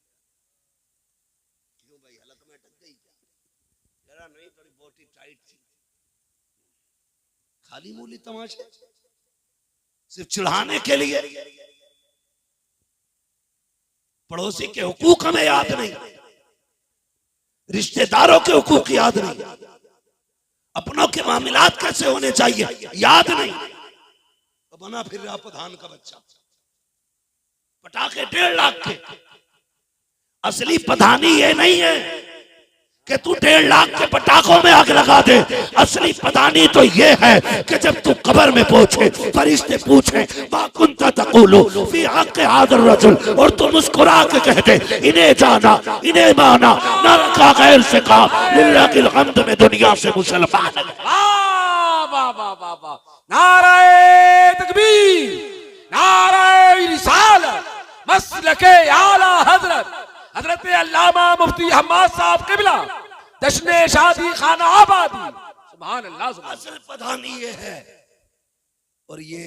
क्यों भाई, हलक में अटक गई क्या? जरा नहीं, थोड़ी बोटी टाइट थी। खाली मूली तमाशे, सिर्फ चिढ़ाने के लिए। पड़ोसी के हुकूक हमें याद नहीं, रिश्तेदारों के हुकूक याद नहीं, अपनों के मामलात कैसे होने चाहिए याद नहीं, तो बना फिर रहा प्रधान का बच्चा। पटाखे 1.5 लाख के। असली प्रधानी ये नहीं है कि तू 1.5 लाख के पटाखों में आग लगा दे। असली प्रधानी तो ये है कि जब तू कब्र में पहुंचे, फरिश्ते पूछे मा कुंता तक़ूलु फी हक़्क़ि हाज़िर रजुल, और तू मुस्कुरा के कह दे इन्हें जाना, इन्हें माना, ना रखा गैर से कहा, लिल्लाहिल हम्द में दुनिया से मुसलमान। वाह वाह वाह वाह वाह, नारे तकबीर, नारे रिसालत, मसलके आला हजरत हजरत अल्लामा मुफ्ती हम्माद साहब किबला, जश्न शादी खाना आबादी। सुभान अल्लाह, सुभान असल प्रधानी ये है। और ये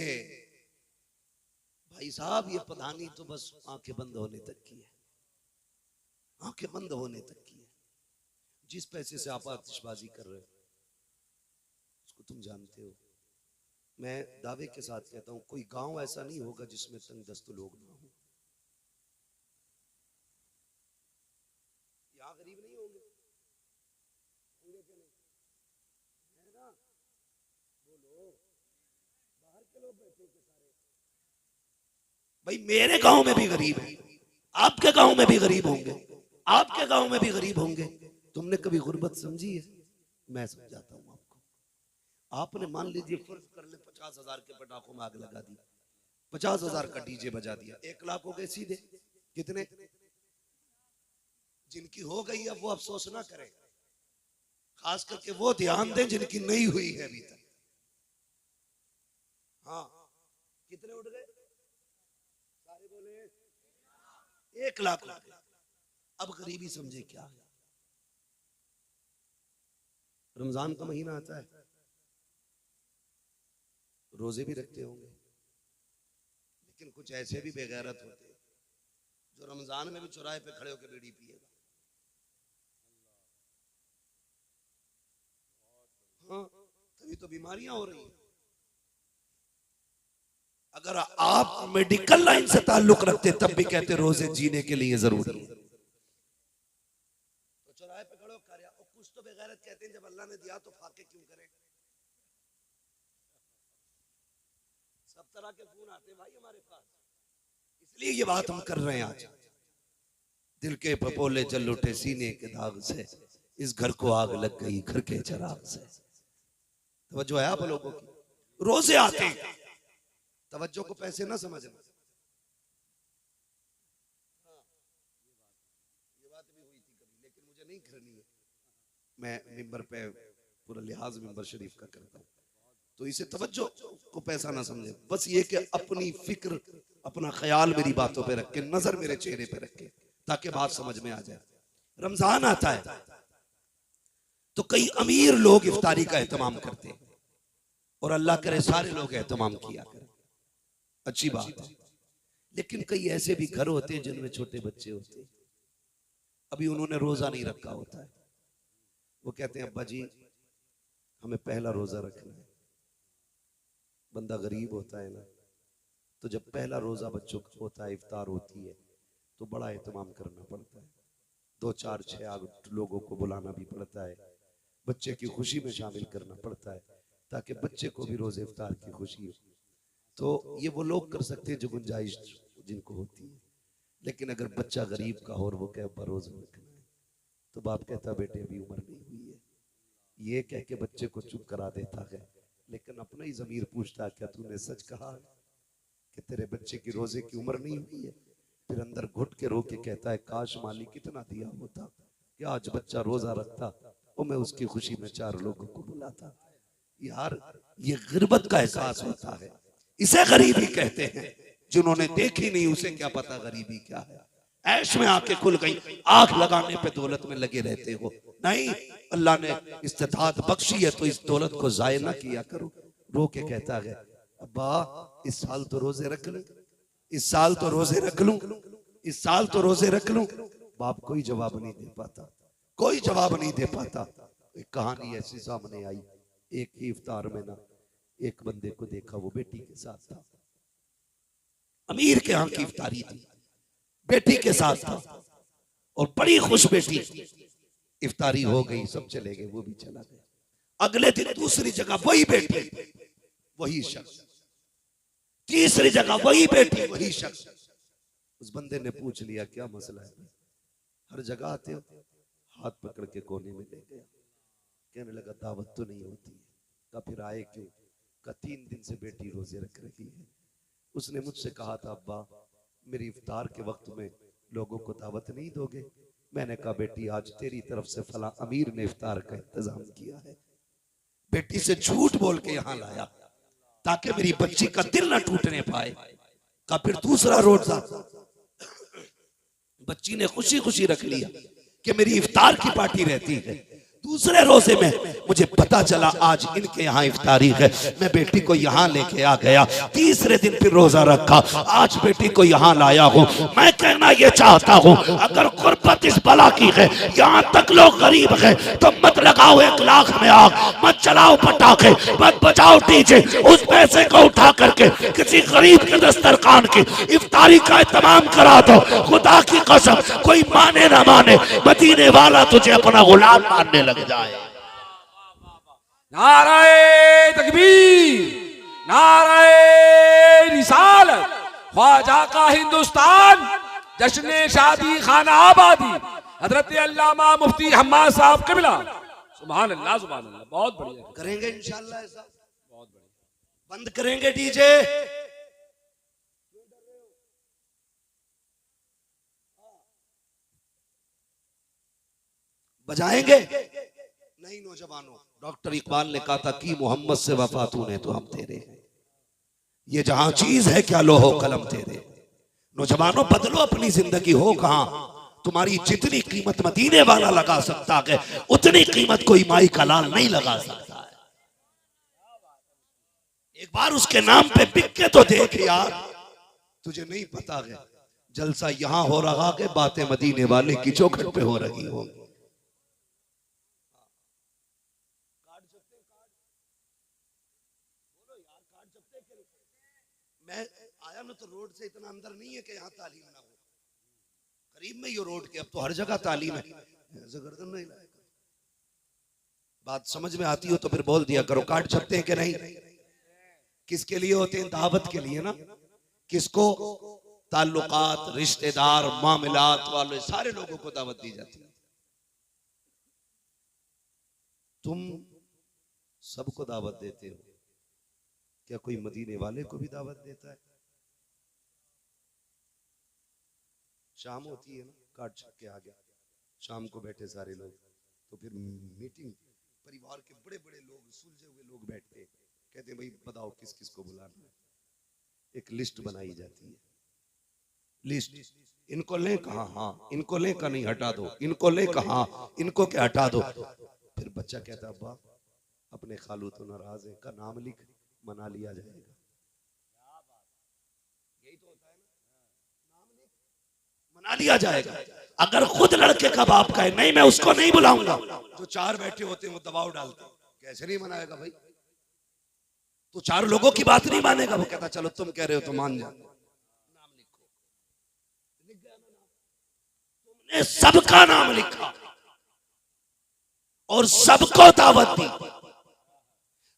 भाई साहब, ये प्रधानी तो बस आंखें बंद होने तक की है, आंखें बंद होने तक की है। जिस पैसे से आप आतिशबाजी कर रहे हो उसको तुम जानते हो। मैं दावे के साथ कहता हूं कोई गांव ऐसा नहीं होगा जिसमें तंग दस्त लोग ना हो। यहाँ गरीब नहीं होंगे, होंगे कि नहीं? है ना? बोलो, बाहर के लोग बैठे के सारे। भाई मेरे गांव में भी गरीब है, आपके गांव में भी गरीब होंगे, आपके गांव में भी गरीब होंगे। तुमने कभी गुर्बत समझी है? मैं समझाता हूं आपको। आपने मान लीजिए फर्ज कर ले 50,000 के पटाखों में आग लगा दी, 50,000 का डीजे बजा दिया, 1 लाख हो गए सीधे। कितने? जिनकी हो गई है वो अफसोस ना करें, खास करके वो ध्यान दें जिनकी नहीं हुई है अभी तक। हाँ, कितने उठ गए? सारे बोले 1 लाख उठ गए। अब गरीबी समझे क्या है। रमजान का महीना आता है, रोजे भी रखते होंगे, लेकिन कुछ ऐसे भी बेगैरत होते हैं जो रमजान में भी चौराहे पे खड़े होकर बीड़ी पिएगा। हाँ, तभी तो बीमारियां हो रही हैं। अगर आप मेडिकल लाइन से ताल्लुक रखते तब भी कहते रोजे जीने के लिए जरूरी है। तो चौराहे पे खड़े होकर और कुछ तो बेगैरत कहते हैं जब अल्लाह ने दिया तो फाके क्यों करें। सब तरह के फोन आते हैं भाई हमारे पास, इसलिए ये बात हम कर रहे हैं आज। दिल के पपोले जल उठे सीने के दाग से, इस घर को आग लग गई घर के चिराग से। तवज्जो है आप लोगों की? रोजे आते हैं, तवज्जो को पैसे ना समझना। ये बात भी हुई थी कभी, लेकिन मुझे नहीं करनी है। मैं मिंबर पे पूरा लिहाज मिंबर शरीफ का करता हूँ, तो इसे तवज्जो को पैसा ना समझे। बस ये कि अपनी फिक्र, अपना ख्याल मेरी बातों पे रखे, नजर मेरे चेहरे पे रखे, ताकि बात समझ में आ जाए। रमजान आता है तो कई अमीर लोग इफ्तारी का एहतमाम करते हैं, और अल्लाह करे सारे लोग एहतमाम किया करें, अच्छी बात है। लेकिन कई ऐसे भी घर होते हैं जिनमें छोटे बच्चे होते हैं, अभी उन्होंने रोजा नहीं रखा होता है। वो कहते हैं अब्बा जी हमें पहला रोजा रखना है। बंदा गरीब होता है ना, तो जब पहला रोजा बच्चों का होता है, इफ्तार होती है, तो बड़ा एहतमाम करना पड़ता है। 2, 4, 6 लोगों को बुलाना भी पड़ता है, बच्चे की खुशी में शामिल करना पड़ता है, ताकि बच्चे को भी रोजे इफ्तार की खुशी हो। तो ये वो लोग कर सकते हैं जो गुंजाइश जिनको होती है। लेकिन अगर बच्चा गरीब का हो और वो कहे अब्बा रोजा रखना है, तो बाप कहता बेटे अभी उम्र नहीं हुई है, ये कह के बच्चे को चुप करा देता है। लेकिन अपना ही ज़मीर पूछता क्या तूने सच कहा कि तेरे बच्चे की रोजे की उम्र नहीं हुई है? फिर अंदर घुट के रो के कहता है काश मालिक कितना दिया होता कि आज बच्चा रोजा रखता और मैं उसकी खुशी में 4 लोगों को बुलाता। यार ये गिरबत का एहसास होता है, इसे गरीबी कहते हैं। जिन्होंने देखी नहीं उसे क्या पता गरीबी क्या है। ऐश में आके खुल गई, आग लगाने पे दौलत में लगे रहते हो। नहीं, अल्लाह ने इस्तिताअत बख्शी है तो इस दौलत को जाया ना किया करो। रो के कहता है अब्बा इस साल तो रोजे रख लूं, इस साल तो रोजे रख लूं, इस साल तो रोजे रख लूं। बाप कोई जवाब नहीं दे पाता, कोई जवाब नहीं दे पाता। एक कहानी ऐसी सामने आई, एक ही इफ्तार में ना एक बंदे को देखा, वो बेटी के साथ था, अमीर के यहाँ की इफ्तारी थी, बेटी के साथ था और बड़ी खुश बेटी। इफ्तारी हो गई, सब चले गए, वो भी चला गया। अगले दिन दूसरी जगह वही बेटी, वही शख्स, तीसरी जगह वही बेटी, वही शख्स। उस बंदे ने पूछ लिया क्या मसला है, हर जगह आते हो? हाथ पकड़ के कोने में ले गया। कहने लगा दावत तो नहीं होती है। कहा फिर आए क्यों? कहा 3 दिन से बेटी रोजे रख रही है। उसने मुझसे कहा था अब्बा मेरी इफ्तार के वक्त में लोगों को दावत नहीं दोगे? मैंने कहा बेटी आज तेरी तरफ से फला अमीर ने इफ्तार का इंतजाम किया है। बेटी से झूठ बोल के यहाँ लाया ताकि मेरी बच्ची का दिल ना टूटने पाए। कहा फिर दूसरा रोजा बच्ची ने खुशी खुशी रख लिया कि मेरी इफ्तार की पार्टी रहती है। दूसरे रोजे में मुझे पता चला आज इनके यहाँ इफ्तारी है, मैं बेटी को यहाँ लेके आ गया। तीसरे दिन फिर रोजा रखा, आज बेटी को यहाँ लाया हूँ। मैं कहना ये चाहता हूँ अगर गुर्बत इस बला की है, यहाँ तक लोग गरीब है, तो मत लगाओ 1 लाख में आग, मत चलाओ पटाखे, मत बजाओ डीजे। उस पैसे को उठा करके किसी गरीब के दस्तरखान की इफ्तारी का एहतमाम करा दो। खुदा की कसम कोई माने ना माने, मदीने वाला तुझे अपना गुलाम मानने लग जाए। नाराए तकबीर, नाराए रिसालत, ख्वाजा का हिंदुस्तान, जश्न शादी खाना आबादी, हजरत अल्लामा मुफ्ती हम्माद साहब क़िबला। सुभान अल्लाह, सुभान अल्लाह। बहुत बढ़िया करेंगे इंशाल्लाह ऐसा, बहुत बढ़िया। बंद करेंगे डीजे, बजाएंगे नहीं। नौजवानों, डॉक्टर इकबाल ने कहा था कि मोहम्मद से वफा तूने तो हम तेरे हैं, ये जहां चीज है क्या लोहो कलम तेरे। नौजवानों बदलो अपनी जिंदगी, हो कहां। तुम्हारी जितनी कीमत मदीने वाला लगा सकता है उतनी कीमत कोई माई का लाल नहीं लगा सकता है। एक बार उसके नाम पे बिक के तो देख यार, तुझे नहीं पता है जलसा यहां हो रहा है, बातें मदीने वाले की चौखट पे हो रही होंगी। मैं आया ना तो रोड से इतना अंदर नहीं है कि यहाँ तालीम ना हो, करीब में ये रोड के, अब तो हर जगह तालीम है। गर्दन नहीं लाएगा, बात समझ में आती हो तो फिर बोल दिया करो। कार्ड छपते हैं कि नहीं? किसके लिए होते हैं? दावत के लिए ना। किसको? ताल्लुकात, रिश्तेदार, मामलात वाले सारे लोगों को दावत दी जाती है। तुम सबको दावत देते हो, क्या कोई मदीने वाले को भी दावत देता है? शाम होती है ना, कार्ड छप के आ गया, शाम को बैठे सारे लोग, तो फिर मीटिंग, परिवार के बड़े बड़े लोग, सुलझे हुए लोग बैठते हैं, कहते हैं भाई बताओ किस किस को बुलाना है। एक लिस्ट बनाई जाती है, लिस्ट, इनको ले कहा, हाँ इनको ले का नहीं हटा दो, इनको ले कहा, इनको क्या हटा दो। फिर बच्चा कहता अब्बा अपने खालू तो नाराज है, का नाम लिख, मना लिया जाएगा। यही तो होता है ना, नाम लिख, मना लिया जाएगा। अगर खुद लड़के का बाप कहे नहीं मैं उसको नहीं बुलाऊंगा, जो 4 बैठे होते हैं वो दबाव डालते, कैसे नहीं मनाएगा भाई, तो 4 लोगों की बात नहीं मानेगा। वो कहता चलो तुम कह रहे हो तो मान जा, नाम लिखो। लिख गया ना, तुमने सबका नाम लिखा और सबको दावत दी।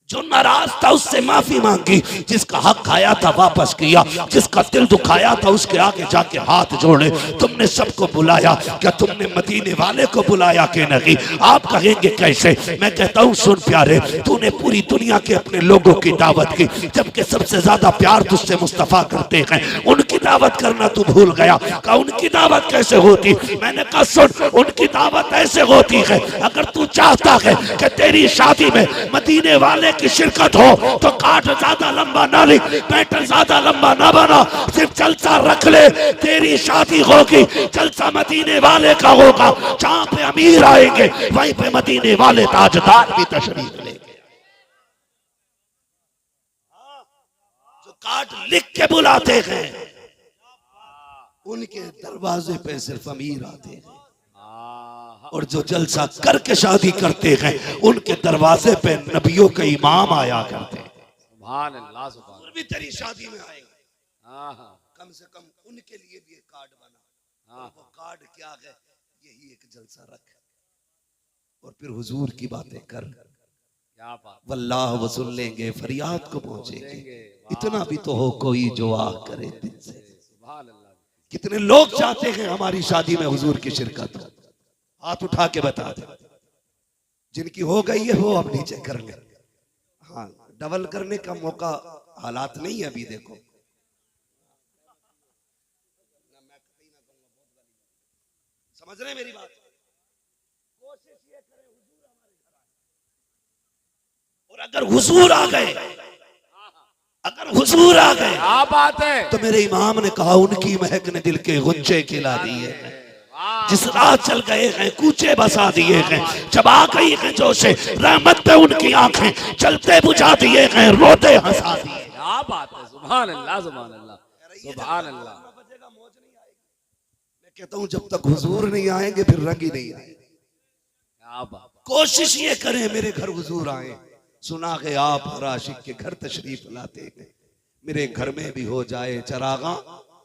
जो नाराज था उससे माफी मांगी, जिसका हक खाया था वापस किया, जिसका दिल दुखाया था उसके आगे जाके हाथ जोड़े। तुमने सबको बुलाया, क्या तुमने मदीने वाले को बुलाया कि नहीं? आप कहेंगे कैसे? मैं कहता हूँ सुन प्यारे, तूने पूरी दुनिया के अपने लोगों की दावत की, जबकि सबसे ज्यादा प्यार तुझसे मुस्तफा करते हैं, उनकी दावत करना तू भूल गया। कहा उनकी दावत कैसे होती? मैंने कहा सुन, उनकी दावत ऐसे होती है, अगर तू चाहता है कि तेरी शादी में मदीने वाले की शिरकत हो तो कार्ड ज्यादा लंबा ना लिख, पैटर्न ज्यादा लंबा ना बना, सिर्फ जलसा रख ले। तेरी शादी होगी, जलसा मदीने वाले का होगा, जहां पे अमीर आएंगे वहीं पे मदीने वाले ताजदार भी तशरीफ लेंगे। जो कार्ड लिख के बुलाते हैं उनके दरवाजे पे सिर्फ अमीर आते हैं। और जो जलसा करके शादी करते हैं उनके दरवाजे पे नबियों के इमाम आया करते हैं। सुभान अल्लाह, सुभान और भी तेरी शादी में आएगा, हाँ हाँ कम से कम उनके लिए भी एक कार्ड बना। हाँ। और वो कार्ड क्या है, यही एक जलसा रख और फिर हुजूर की बातें कर, क्या बात। वल्लाह वसूल लेंगे, फरियाद को पहुंचेंगे। पहुंचेंगे। इतना भी तो हो कोई जो आ करे दिल से। सुभान अल्लाह। कितने लोग चाहते हैं हमारी शादी में हुजूर की शिरकत हो, हाथ उठा के बता दे। जिनकी हो गई है वो अब नीचे कर ले। हाँ, डबल करने का मौका हालात नहीं है अभी। देखो समझ रहे हैं मेरी बात? कोशिश ये करें हुजूर हमारे घर आए। और अगर हुजूर आ गए, अगर हुजूर आ गए, क्या बात है। तो मेरे इमाम ने कहा उनकी महक ने दिल के गुंजे खिला दिए हैं। जिस राह चल गए हैं कूचे बसा दिए हैं, जब आ गई है जोशे रहमत पे उनकी आंखें चलते बुझा दिए हैं, रोते हंसा दिए। क्या बात है। सुभान अल्लाह, सुभान अल्लाह, सुभान अल्लाह। मैं कहता हूँ जब तक हुजूर नहीं आएंगे फिर रंग ही नहीं आएंगे। क्या बात। कोशिश ये करें मेरे घर हुजूर आए। सुना के आप हर आशिक के घर तशरीफ लाते हैं, मेरे घर में भी हो जाए चरागा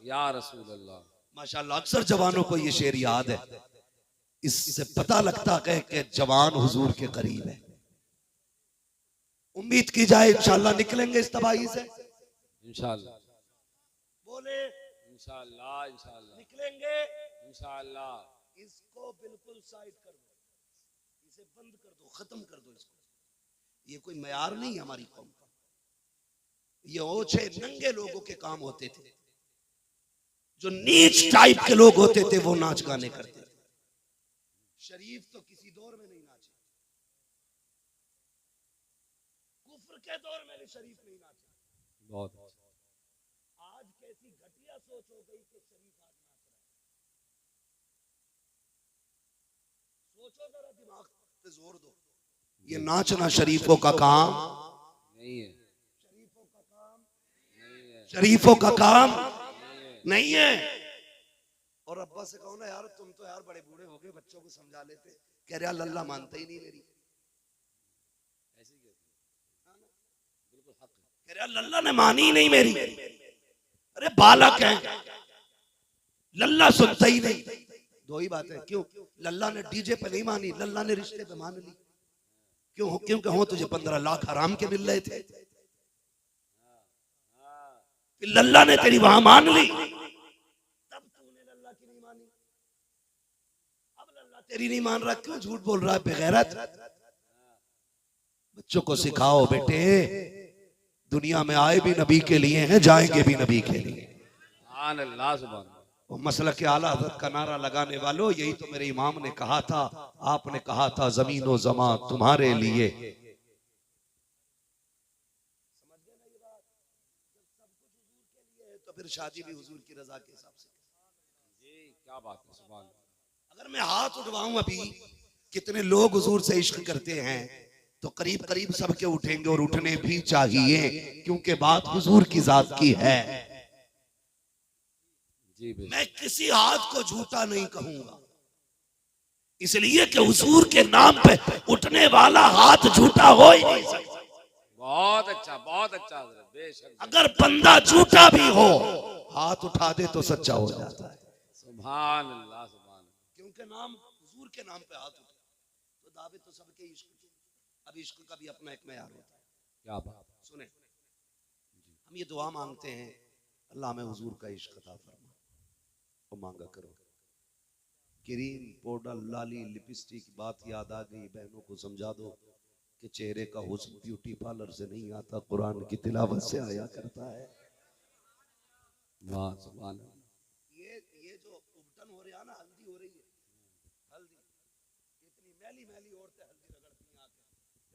या रसूल अल्लाह। माशाल्लाह अक्सर जवानों को ये शेर याद है। इससे पता लगता है कि जवान हुजूर के करीब है। उम्मीद की जाए इंशाल्लाह निकलेंगे इस तबाही से। इंशाल्लाह बोले इंशाल्लाह इंशाल्लाह निकलेंगे इंशाल्लाह। इसको बिल्कुल साइड कर दो, इसे बंद कर दो, खत्म कर दो इसको। ये कोई मयार नहीं है हमारी कौम का। ये ओछे नंगे लोगों के काम होते थे, जो नीच टाइप के लोग होते थे वो नाच गाने करते थे। शरीफ तो किसी दौर में नहीं नाचे, कुफ्र के दौर में भी शरीफ नहीं नाचे। बहुत आज कैसी घटिया सोच हो गई कि शरीफ आज नाच रहा है। सोचो जरा, दिमाग पे जोर दो। ये नाचना शरीफों का काम नहीं है, शरीफों का काम नहीं है, शरीफों का काम नहीं है। और अब्बा से कहो ना यार तुम तो यार बड़े बूढ़े हो गए, बच्चों को समझा लेते। कह रहे अल्लाह मानता ही नहीं मेरी। ऐसे ही बिल्कुल हक है। कह रहे अल्लाह ने मानी ही नहीं मेरी। अरे बालक है, लल्ला सुनता ही नहीं। दो ही बात है। क्यों? लल्ला ने डीजे पे नहीं मानी, लल्ला ने रिश्ते पे मान ली। क्यों? क्योंकि हो तुझे 15 लाख हराम के मिल रहे थे, फिर लल्ला ने तेरी वहां मान ली, तब तूने लल्ला की नहीं मानी। अब लल्ला तेरी नहीं मान रहा, क्यों झूठ बोल रहा है बेगैरत? बच्चों को सिखाओ बेटे, दुनिया में आए भी नबी के लिए हैं, जाएंगे भी नबी के लिए। सुभान अल्लाह, सुभान अल्लाह। मसलक के आला हज़रत का नारा लगाने वालों, यही तो मेरे इमाम ने कहा था। आपने कहा था ज़मीन व ज़मा तुम्हारे लिए। तो फिर शादी भी हुजूर की रजा के हिसाब से। जी क्या बात है। सुभान अल्लाह। अगर मैं हाथ उठवाऊं अभी, कितने लोग हुजूर से इश्क करते हैं, तो करीब करीब सबके उठेंगे और उठने भी चाहिए, क्योंकि बात हुजूर की जात की है। मैं किसी हाथ को झूठा नहीं कहूंगा, इसलिए कि हुजूर के नाम पे उठने वाला हाथ झूठा हो ही नहीं सकता। बहुत अच्छा, बहुत अच्छा हज़रत, बेशक। अगर बंदा झूठा भी हो, हाथ उठा दे तो सच्चा हो जाता है। सुभान अल्लाह, सुभान अल्लाह। क्योंकि नाम हुजूर के नाम पे हाथ उठा तो दावे तो सबके इश्क के। अब इश्क का भी अपना एक मयार होता है। क्या बात। सुने, हम ये दुआ मांगते हैं, अल्लाह में हुजूर का इश्क अता फरमा। वो मांगा करो। क्रीम पाउडर लाली लिपस्टिक की बात याद आ गई, बहनों को समझा दो कि चेहरे का हुस्न ब्यूटी पार्लर से नहीं आता, कुरान की तिलावत से आया करता है। वाह सुभान अल्लाह। ये जो उबटन हो रहा है ना, हल्दी हो रही है, हल्दी इतनी मैली मैली औरतें हल्दी रगड़ती हैं आके।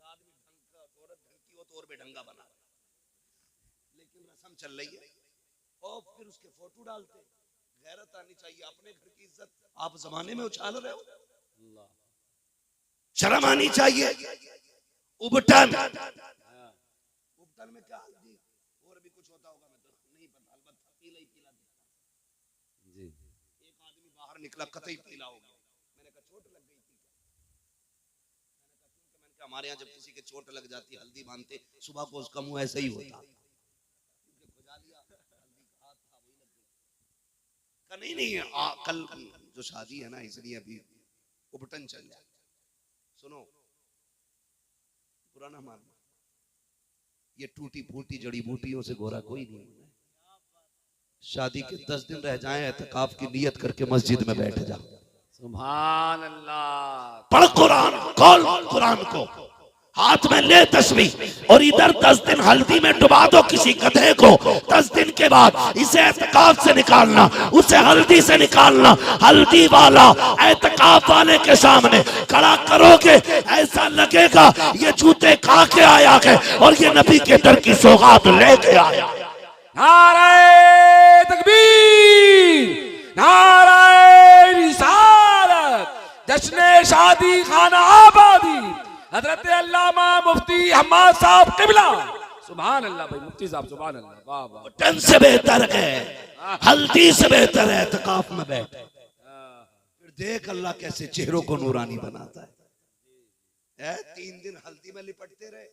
आदमी ढंग का, औरत ढंग की हो तो और बेढंगा बना, लेकिन रस्म चल रही है। और फिर उसके फोटो डालते। गैरत आनी चाहिए, अपने घर की इज्जत आप जमाने में उछाल रहे हो। शर्म आनी चाहिए। उबटन, उबटन में क्या हल्दी और भी कुछ होता होगा, मैं तो नहीं पता, अलबत्ता पीला ही पीला दिखता जी। एक आदमी बाहर निकला, कतई पीला हो गया। मैंने कहा चोट लग गई थी हमारे यहाँ जब किसी के चोट लग जाती हल्दी बांधते सुबह को उसका मुंह ऐसा ही होता, नहीं नहीं कल जो शादी है ना इसलिए अभी उपटन चल जाए। सुनो पुराना मारना, ये टूटी फूटी जड़ी बूटियों से गोरा कोई नहीं है। शादी के 10 दिन रह जाएं एतकाफ की नियत करके मस्जिद में बैठ जा, सुभान अल्लाह, पढ़ कुरान, कौल कुरान को हाथ में ले तस्बीह और इधर 10 दिन हल्दी में डुबा दो किसी गधे को। 10 दिन के बाद इसे एतकाफ से निकालना, उसे हल्दी से निकालना, हल्दी वाला एतकाफ वाले के सामने खड़ा करोगे, ऐसा लगेगा ये जूते खा के आया है और ये नबी के दर की सौगात लेके आया। नारे तकबीर, नारे रिसालत, जश्न शादी खाना आबादी, हजरत अल्लामा मुफ्ती हम्माद साहब किबला, सुभान अल्लाह। भाई मुफ्ती साहब सुभान अल्लाह, वाह वाह। टन से बेहतर है, हल्दी से बेहतर है एतकाफ में बैठ। फिर देख अल्लाह कैसे चेहरों को नूरानी बनाता है। 3 दिन हल्दी में लिपटते रहे,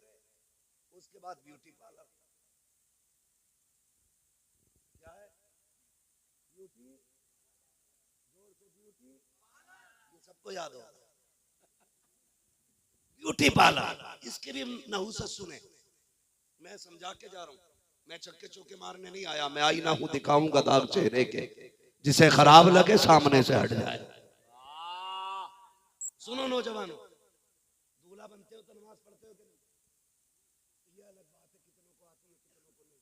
उसके बाद ब्यूटी पार्लर। क्या है ब्यूटी? जोर से ब्यूटी, ये सबको याद होगा ब्यूटी पार्लर। इसके भी नहुसत सुने, मैं समझा के जा रहा हूं, मैं चक्के चौके मारने नहीं आया, मैं आईना हूं दिखाऊंगा दाग चेहरे के, जिसे खराब लगे सामने से हट जाए। सुनो नौजवानों, दूल्हा बनते हो तो नमाज पढ़ते हो कि नहीं? ये अलग बात है, कितनों को आती है कितनों को नहीं।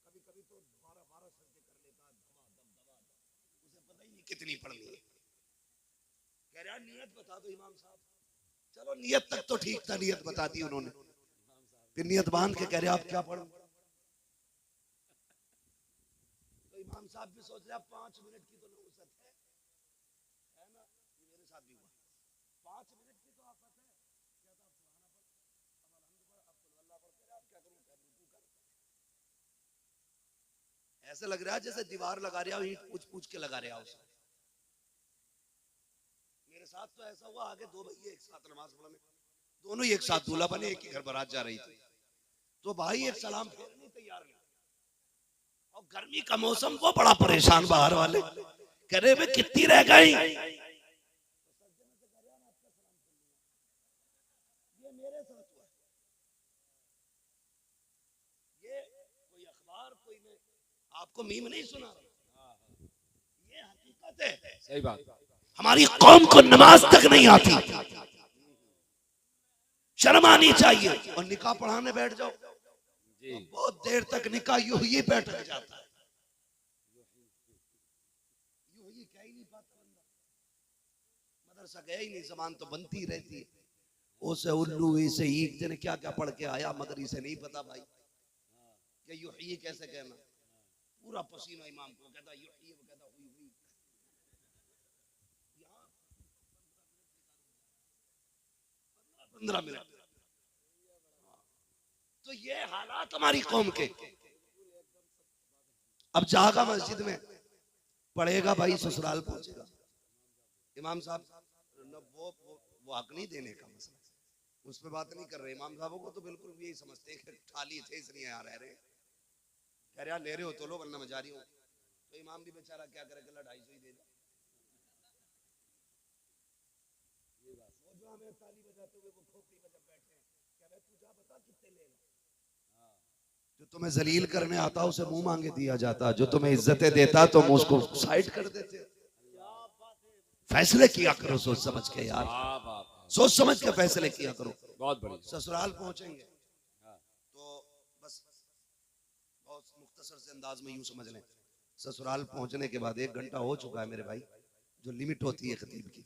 कभी कभी तो 12 सजदे कर लेता है, उसे पता ही नहीं कितनी पढ़नी है। कह रहा नियत बता दो इमाम साहब। चलो नियत तक तो ठीक था, नियत बता दी उन्होंने, फिर नियत बांध के कह रहे आप क्या पढ़ो। तो इमाम साहब भी सोच रहे 5 मिनट की तो नहुसत है ना, मेरे साथ भी हुआ। 5 मिनट की तो आफत है, क्या था ऐसे लग रहा है जैसे दीवार लगा रहा हो, ईंट पूछ पूछ के लगा रहा हो। मेरे साथ तो ऐसा हुआ, आगे 2 भैया एक साथ नमाज पढ़ने, दोनों ही एक साथ दूल्हा बने, एक ही घर बारात जा रही थी। तो भाई एक सलाम फेरने तैयार नहीं, और गर्मी का मौसम, वो बड़ा परेशान बाहर वाले, कह रहे वे कितनी रह गई। ये मेरे साथ हुआ, ये कोई अखबार कोई नहीं, आपको मीम नहीं सुना रहा, ये हकीकत है। सही बात। हमारी कौम को नमाज तक नहीं आती, शर्म आनी चाहिए। और निकाह पढ़ाने बैठ जाओ जी, बहुत देर तक निकाह यूं ही बैठ जाता है, यूं ही कह ही नहीं पाता बंदा। मदरसा गया ही नहीं, जबान तो बनती रहती है, ओसे उल्लू इसे ईद दिन क्या क्या पढ़ के आया, मगर इसे नहीं पता भाई कि यूं ही कैसे कहना। पूरा पसीना इमाम को कहता यूं ही, वो कहता हुई हुई। 15 मिनट। तो ये हालात हमारी कौम के। अब जागा मस्जिद में पढ़ेगा भाई, ससुराल पहुंचेगा। इमाम साहब वो हक नहीं देने का मसला, उस पर बात नहीं कर रहे। इमाम साहबों को तो बिल्कुल यही समझते हैं ठाली थे इसलिए यहाँ रह रहे। कह रहे ले रहे हो तो लो, वरना मैं जा रही हूँ। तो इमाम भी बेचारा क्या करे, गला 250 ही दे दे। जो हमें ताली बजाते हुए वो खोपड़ी में जब बैठे हैं, कह रहे तू जा बता कितने लेगा। जो तुम्हें जलील करने आता उसे मुंह मांगे दिया जाता, जो तुम्हें इज्जतें देता तो मुंह उसको साइड कर देते। फैसले किया करो सोच समझ के यार, सोच समझ के फैसले किया करो। बहुत बढ़िया। ससुराल पहुंचेंगे तो बस बहुत मुख्तसर से अंदाज में यूं समझ लें, ससुराल पहुंचने के बाद 1 घंटा हो चुका है मेरे भाई, जो लिमिट होती है खतीब की।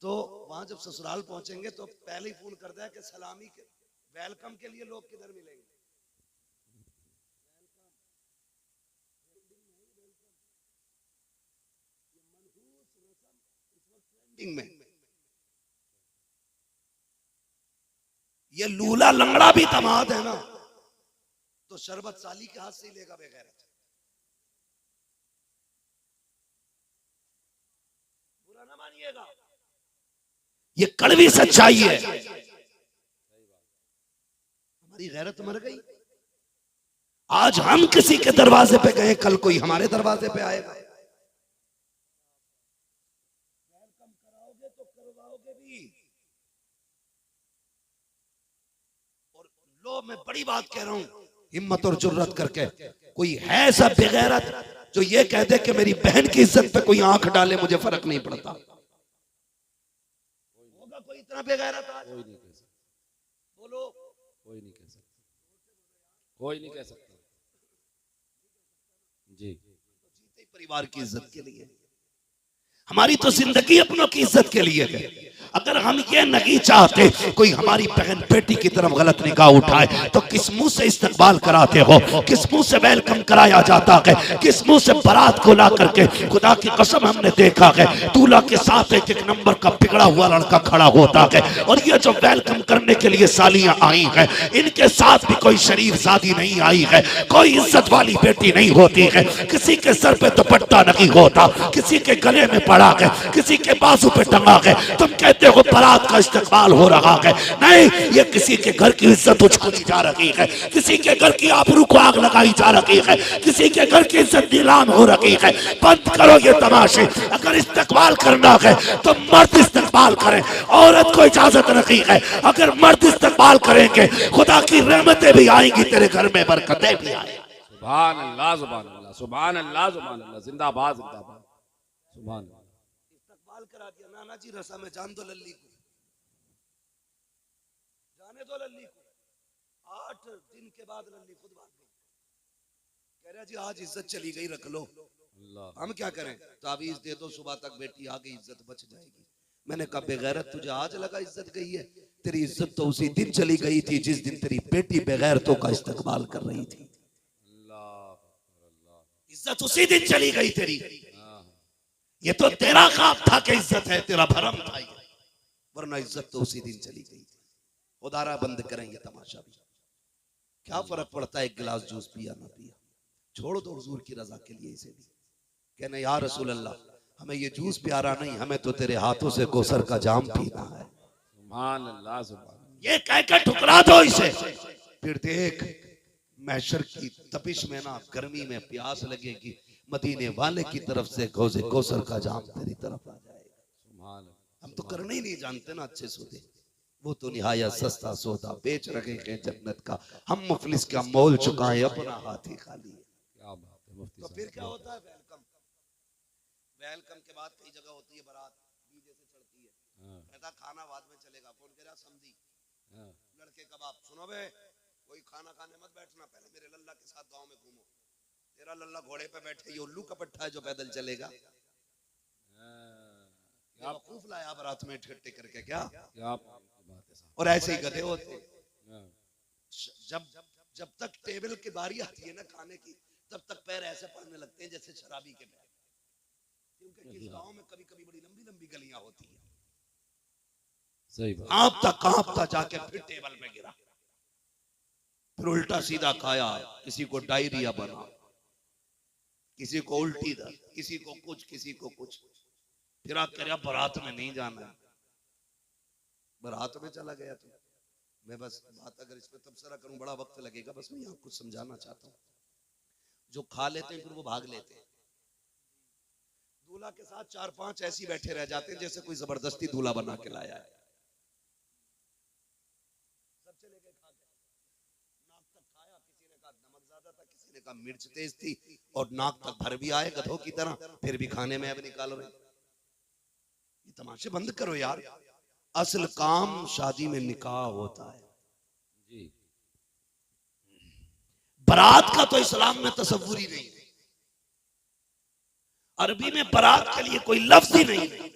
तो वहां जब ससुराल पहुंचेंगे तो पहले ही फोन करता है कि सलामी के वेलकम के लिए लोग किधर मिलेंगे। में ये लूला लंगड़ा भी दामाद है ना, तो शरबत साली के हाथ से ही लेगा बगैर। बुरा ना मानिएगा, ये कड़वी सच्चाई है। हमारी गैरत मर गई। आज हम किसी के दरवाजे पे गए, कल कोई हमारे दरवाजे पे आएगा। वेलकम कराओगे तो करवाओगे भी। और लो, मैं बड़ी बात कह रहा हूं, हिम्मत और जुर्रत करके कोई है ऐसा बेगैरत जो ये कह दे कि मेरी बहन की इज्जत पे कोई आंख डाले मुझे फर्क नहीं पड़ता? होगा कोई इतना बेगैरत आज? कोई नहीं कह सकता, बोलो। कोई नहीं कह सकता, कोई नहीं कह सकता जी। जीते ही परिवार की इज्जत के लिए, हमारी तो जिंदगी अपनों की इज्जत के लिए है। अगर हम ये नहीं चाहते कोई हमारी बहन बेटी की तरफ गलत निगाह उठाए तो किस मुंह से इस्तकबाल कराते हो, किस मुंह से वेलकम कराया जाता है, किस मुंह से बारात को ला करके, खुदा की कसम हमने देखा है दूल्हा के साथ एक एक नंबर का बिगड़ा हुआ लड़का खड़ा होता है। और ये जो वेलकम करने के लिए सालियां आई हैं, इनके साथ भी कोई शरीफ शादी नहीं आई है, कोई इज्जत वाली बेटी नहीं होती है। किसी के सर पे दुपट्टा नहीं होता, किसी के गले में पड़ा है, किसी के बाजू पे टंगा है। तुम कहते हो बारात का इस्तेमाल हो रहा है, नहीं, ये किसी के घर की इज्जत उछाली जा रही है, किसी के घर की आबरू को आग लगाई जा रही है, किसी के घर की इज्जत नीलाम हो रही है। बंद करो ये तमाशे। अगर इस्तेमाल करना है तो मर्द इस्तेमाल करें, औरत को इजाजत नहीं है। अगर मर्द इस्तेमाल करेंगे खुदा की रहमतें भी आएंगी, तेरे घर में बरकतें भी आएंगी। सुभान अल्लाह, सुभान अल्लाह, सुभान अल्लाह, सुभान अल्लाह, जिंदाबाद जिंदाबाद, सुभान अल्लाह। इस्तकबाल करा दिया। नाना जी रसा में जान दो लल्ली को, जाने दो लल्ली को। 8 दिन के बाद लल्ली खुद भाग गई, कह रहा जी आज इज्जत चली गई, रख लो। हम क्या करें? ताबीज दे दो, सुबह तक बेटी आ गई, इज्जत बच जाएगी। मैंने कहा बेगैरत, तुझे आज लगा इज्जत गई है? तेरी इज्जत तो उसी दिन चली गई थी जिस दिन तेरी बेटी बेगैरतों का इस्तकबाल कर रही थी। इज्जत उसी दिन चली गई तेरी। ये तो तेरा ख्वाब था कि इज्जत है, तेरा भरम था ये, वरना इज्जत तो उसी दिन चली गई थी। खुदारा बंद करेंगे तमाशा भी। क्या फर्क पड़ता है एक गिलास जूस पिया ना पिया? छोड़ दो हुजूर की रजा के लिए इसे भी। कहने या रसूल अल्लाह, हमें ये जूस प्यारा नहीं, हमें तो तेरे हाथों से कौसर का जाम पीना है। सुभान अल्लाह, सुभान। ये कहकर ठुकरा दो इसे। फिर देख महशर की तपिश में ना, गर्मी में प्यास लगेगी, मदीने वाले की तरफ से गौज़े कौसर का जाम तेरी तरफ आ जाएगा। हम तो करने ही नहीं जानते ना अच्छे सौदे। वो तो निहायत सस्ता सौदा बेच रहे हैं जन्नत का, हम मुफलिस का मोल चुकाएं, अपना हाथ ही खाली है। क्या बात है मुफ्ती तो साहब। फिर क्या होता है? वेलकम, वेलकम के बाद कई जगह होती है बारात, डीजे से चढ़ती है, कहता खाना बाद में चलेगा। फोन करा समझी लड़के कबाब, सुनो बे कोई खाना खाने मत बैठना, पहले मेरे लल्ला के साथ गांव में घूमो। तेरा लल्ला घोड़े पे बैठे, ये उल्लू का पट्टा है जो पैदल चलेगा। बेवकूफ लाया बारात में ठट्टे करके, क्या बात है साहब। और ऐसे ही गधे होते। जब जब तक टेबल की बारी आती है ना खाने की, तब तक पैर ऐसे पड़ने लगते हैं जैसे शराबी के पैर, क्योंकि किस गांव में कभी कभी बड़ी लंबी लंबी गलियां होती है। सही बात। कांपता जाके फिर टेबल पे गिरा, फिर उल्टा सीधा खाया, किसी को डायरिया बना, किसी को उल्टी दर्द, किसी को कुछ, किसी को कुछ। फिर आप कह रहे बारात में नहीं जाना, बारात में चला गया। तो मैं बस बात अगर इस पे तबसरा करूं बड़ा वक्त लगेगा, बस मैं यहाँ कुछ समझाना चाहता हूँ। जो खा लेते हैं फिर वो भाग लेते हैं। दूल्हा के साथ 4-5 ऐसी बैठे रह जाते हैं जैसे कोई जबरदस्ती दूल्हा बना के लाया है। सब चले गए खा के, नाक तक खाया, किसी ने कहा नमक ज्यादा था, किसी ने कहा मिर्च तेज थी, और नाक तक भर भी आए गधों की तरह, फिर भी खाने में अब निकाल रहे। ये तमाशे बंद करो यार। असल काम शादी में निकाह होता है जी। बारात का तो इस्लाम में तसव्वुर ही नहीं है। अरबी में बारात के लिए कोई लफ्ज ही नहीं है,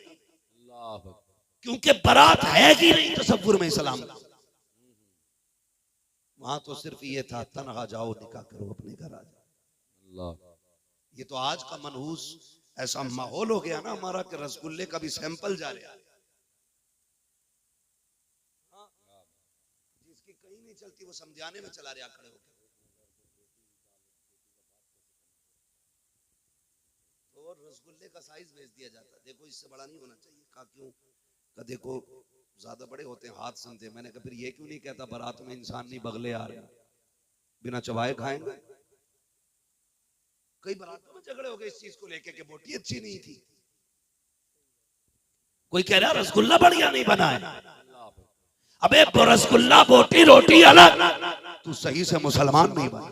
क्योंकि बारात है ही नहीं तसव्वुर में इस्लाम का। वहां तो सिर्फ ये था तनहा जाओ निकाह करो अपने घर आ जाओ। ये तो आज का मनहूस ऐसा माहौल हो गया ना हमारा कि रसगुल्ले का भी सैंपल जा रहा है। जिसकी कहीं नहीं चलती वो समझाने में चला रहा खड़े होकर। तो रसगुल्ले का साइज भेज दिया जाता, देखो इससे बड़ा नहीं होना चाहिए। कहा क्यों? देखो ज्यादा बड़े होते हैं हाथ सुनते हैं। मैंने कहा फिर ये क्यों नहीं कहता बारात में इंसान नहीं बगले आ रहे, बिना चबाए खाएंगे। कई बारातों में झगड़े हो गए इस चीज को लेके कि बोटी अच्छी नहीं थी। कोई कह रहा रसगुल्ला बढ़िया नहीं बना है। अबे रसगुल्ला बोटी रोटी अलग, तू सही से मुसलमान नहीं बना।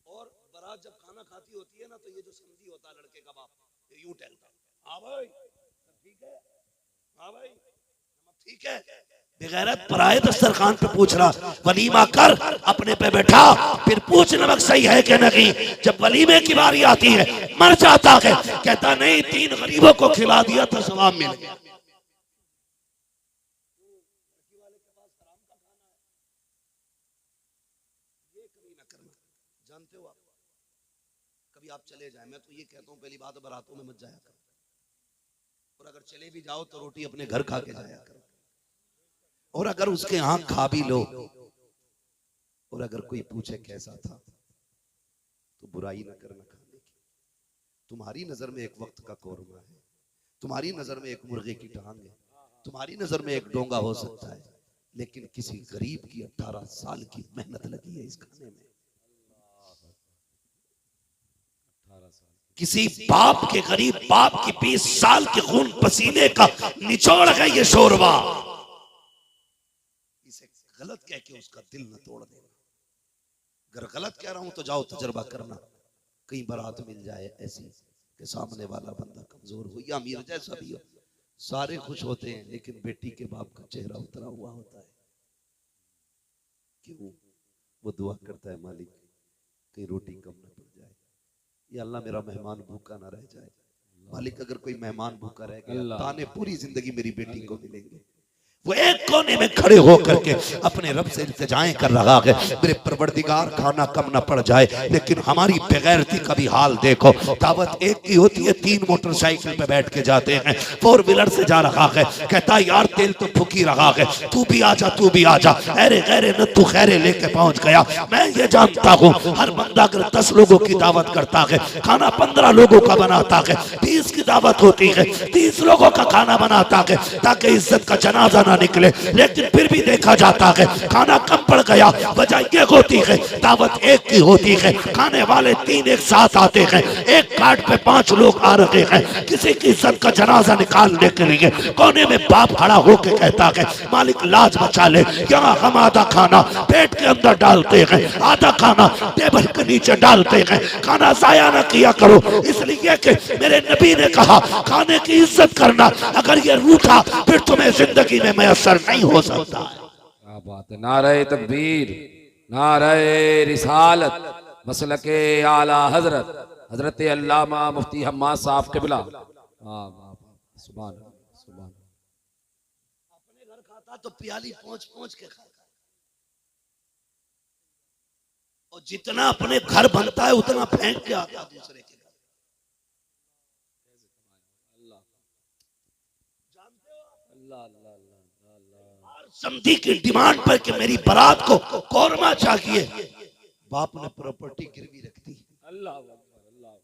और बारात जब खाना खाती होती है ना तो ये जो समझी होता है लड़के का बाप, ये यूं टहलता है, हाँ भाई ठीक है, हाँ भाई ठीक है। बेगैरत पराए दस्तरखान पे पूछ रहा वलीमा कर, अपने पे बैठा, फिर पूछ नमक सही है कि नहीं। जब वलीमे की बारी आती है मर जाता है, कहता नहीं 3 गरीबों को खिला दिया तो सवाब मिल गया। जानते हो आप, कभी आप चले जाए, मैं तो ये कहता हूँ पहली बात बारातों में मत जाया करो, और अगर चले भी जाओ तो रोटी अपने घर खा के जाया करो। और अगर उसके यहाँ खा भी लो और अगर कोई पूछे कैसा था तो बुराई ना करना खाने की। तुम्हारी नजर में एक वक्त का कौरमा है, तुम्हारी नजर में एक मुर्गे की टांग है, तुम्हारी नजर में एक डोंगा हो सकता है, लेकिन किसी गरीब की 18 साल की मेहनत लगी है इस खाने में। किसी बाप के गरीब बाप की 20 साल के खून पसीने का निचोड़ है ये शोरबा। इसे गलत कह के उसका दिल न तोड़ देना। अगर गलत कह रहा हूं तो जाओ तजर्बा करना, कहीं बारात मिल जाए ऐसी कि सामने वाला बंदा कमजोर हो या अमीर जैसा भी हो, सारे खुश होते हैं लेकिन बेटी के बाप का चेहरा उतरा हुआ होता है। क्यों? वो दुआ करता है मालिक कहीं रोटी कम न पड़ जाए, या अल्लाह मेरा मेहमान भूखा ना रह जाए। मालिक अगर कोई मेहमान भूखा रह गया ताने पूरी जिंदगी मेरी बेटी को मिलेंगे। वो एक कोने में खड़े होकर के अपने रब से इल्तिजाएं कर रहा है, मेरे परवरदिगार खाना कम ना पड़ जाए। लेकिन हमारी बेगैरती का भी हाल देखो, दावत एक की होती है, 3 मोटरसाइकिल पे बैठ के जाते हैं, 4 व्हीलर से जा रहा है, कहता यार तेल तो फूकी रहा है, तू भी आजा तू भी आजा। अरे गैरे न तू खैरे लेके पहुंच गया। मैं ये जानता हूँ हर बंदा अगर 10 लोगों की दावत करता है, खाना 15 लोगों का बनाता है, 20 की दावत होती है 30 लोगों का खाना बनाता है ताकि इज्जत का जनाजा ना निकले। लेकिन फिर भी देखा जाता है खाना कम पड़ गया, वजह ये होती है दावत एक की होती है, खाने वाले 3 एक साथ आते हैं, एक कार्ड पे 5 लोग आ रहे हैं, किसी की इज्जत का जनाजा निकालने के लिए कोने में बाप खड़ा होकर कहता है मालिक लाज बचा ले, यहाँ हम आधा खाना पेट के अंदर डालते हैं, आधा खाना टेबल के नीचे डालते हैं, खाना जाया ना किया करो। इसलिए कि मेरे नबी ने कहा खाने की इज्जत करना, अगर ये रूठा फिर तुम्हें जिंदगी में मैसर नहीं हो सकता। क्या बात है। नारे तकबीर, नारे रिसालत, मसलके आला हजरत हजरत अल्लामा मुफ्ती हम्माद साहब क़िबला। सुभान सुभान। अपने घर खाता तो प्याली पहुंच पहुंच के खाता, और जितना अपने घर बनता है उतना फेंक के आता दूसरे के घर। समधी की डिमांड पर कि मेरी बारात को कौरमा चाहिए, बाप ने प्रॉपर्टी गिरवी रख दी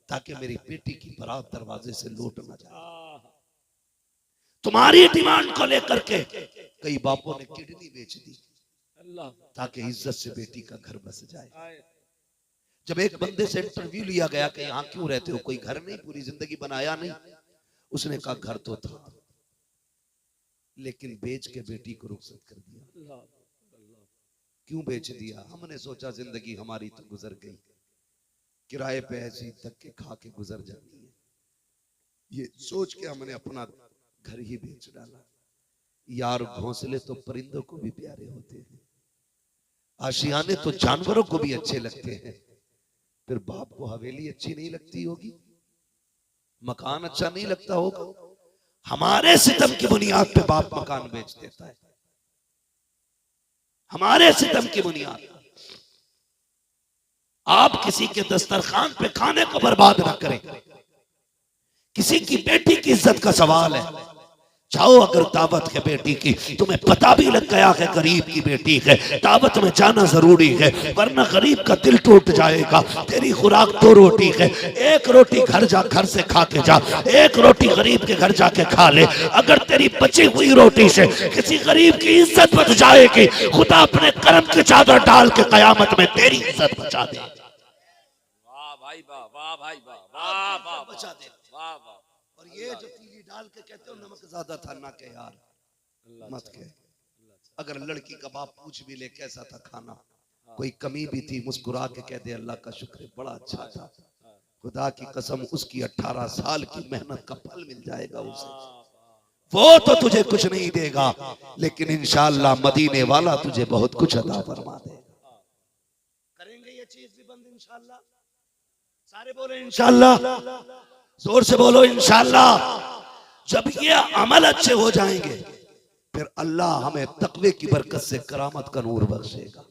ताकि मेरी बेटी की बारात दरवाजे से लौट ना जाए। तुम्हारी डिमांड को लेकर के कई बापों ने किडनी बेच दी ताकि इज्जत से बेटी का घर बस जाए। जब एक बंदे से इंटरव्यू लिया गया कि यहाँ क्यों रहते हो, कोई घर नहीं, पूरी जिंदगी बनाया नहीं, उसने कहा घर तो था लेकिन बेच के बेटी को रुखसत कर दिया। क्यों बेच दिया? हमने सोचा जिंदगी हमारी तो गुजर गई, किराए पे ऐसी धक्के खा के गुजर जानी है, ये सोच के हमने अपना घर ही बेच डाला। यार घोंसले तो परिंदों को भी प्यारे होते हैं, आशियाने तो जानवरों को भी अच्छे लगते हैं, फिर बाप को हवेली अच्छी नहीं लगती होगी, मकान अच्छा नहीं लगता होगा। हमारे सितम की बुनियाद पे बाप मकान बेच देता है, हमारे सितम की बुनियाद। आप किसी के दस्तरखान पे खाने को बर्बाद ना करें। किसी की बेटी की इज्जत का सवाल है, जाओ अगर दावत है बेटी की, तुम्हें पता भी लग गया है गरीब की बेटी है, दावत में जाना जरूरी है, वरना गरीब का दिल टूट जाएगा। तेरी खुराक 2 रोटी है, 1 रोटी घर से खा के जा, 1 रोटी गरीब के घर जाके खा ले। अगर तेरी बची हुई रोटी से किसी गरीब की इज्जत बच जाएगी, खुदा अपने करम की चादर डाल के कयामत में तेरी इज्जत बचा दे। वाह भाई वाह, वाह भाई वाह, वाह वाह बचा दे। वाह वाह। और ये जो तीली डाल के कहते हो नमक ज्यादा था ना, के यार मत के। अगर लड़की का बाप पूछ भी ले कैसा था खाना, कोई कमी भी थी, मुस्कुरा के कह दे अल्लाह का शुक्र बड़ा अच्छा था, खुदा की कसम उसकी 18 साल की मेहनत का फल मिल जाएगा उसे। वो तो तुझे कुछ नहीं देगा, लेकिन इंशाअल्लाह मदीने वाला तुझे बहुत कुछ अता फरमा देगा। करेंगे ये चीज भी बंद इंशाअल्लाह। सारे बोले इंशाअल्लाह, जोर से बोलो इंशाअल्लाह। जब ये अमल अच्छे हो जाएंगे, फिर अल्लाह हमें तकवे की बरकत से करामत का नूर बख्शेगा,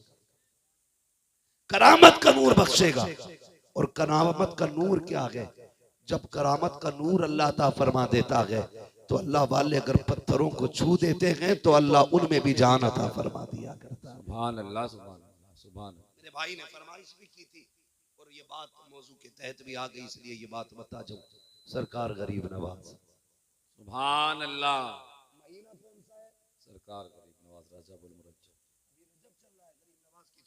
करामत का नूर बख्शेगा। और करामत का नूर क्या है? जब करामत का नूर अल्लाह अता फरमा देता है, तो अल्लाह वाले अगर पत्थरों को छू देते हैं तो अल्लाह उनमें भी जान अता फरमा दिया करता है। सुभान अल्लाह, सुभान अल्लाह, सुभान अल्लाह। मेरे भाई ने फरमाइश भी की थी और ये बात मौजू के तहत भी आ गई, इसलिए ये बात बता जाऊं। सरकार गरीब नवाज, सुभान अल्लाह। सरकार गरीब नवाज रजबुल मुरज्जब की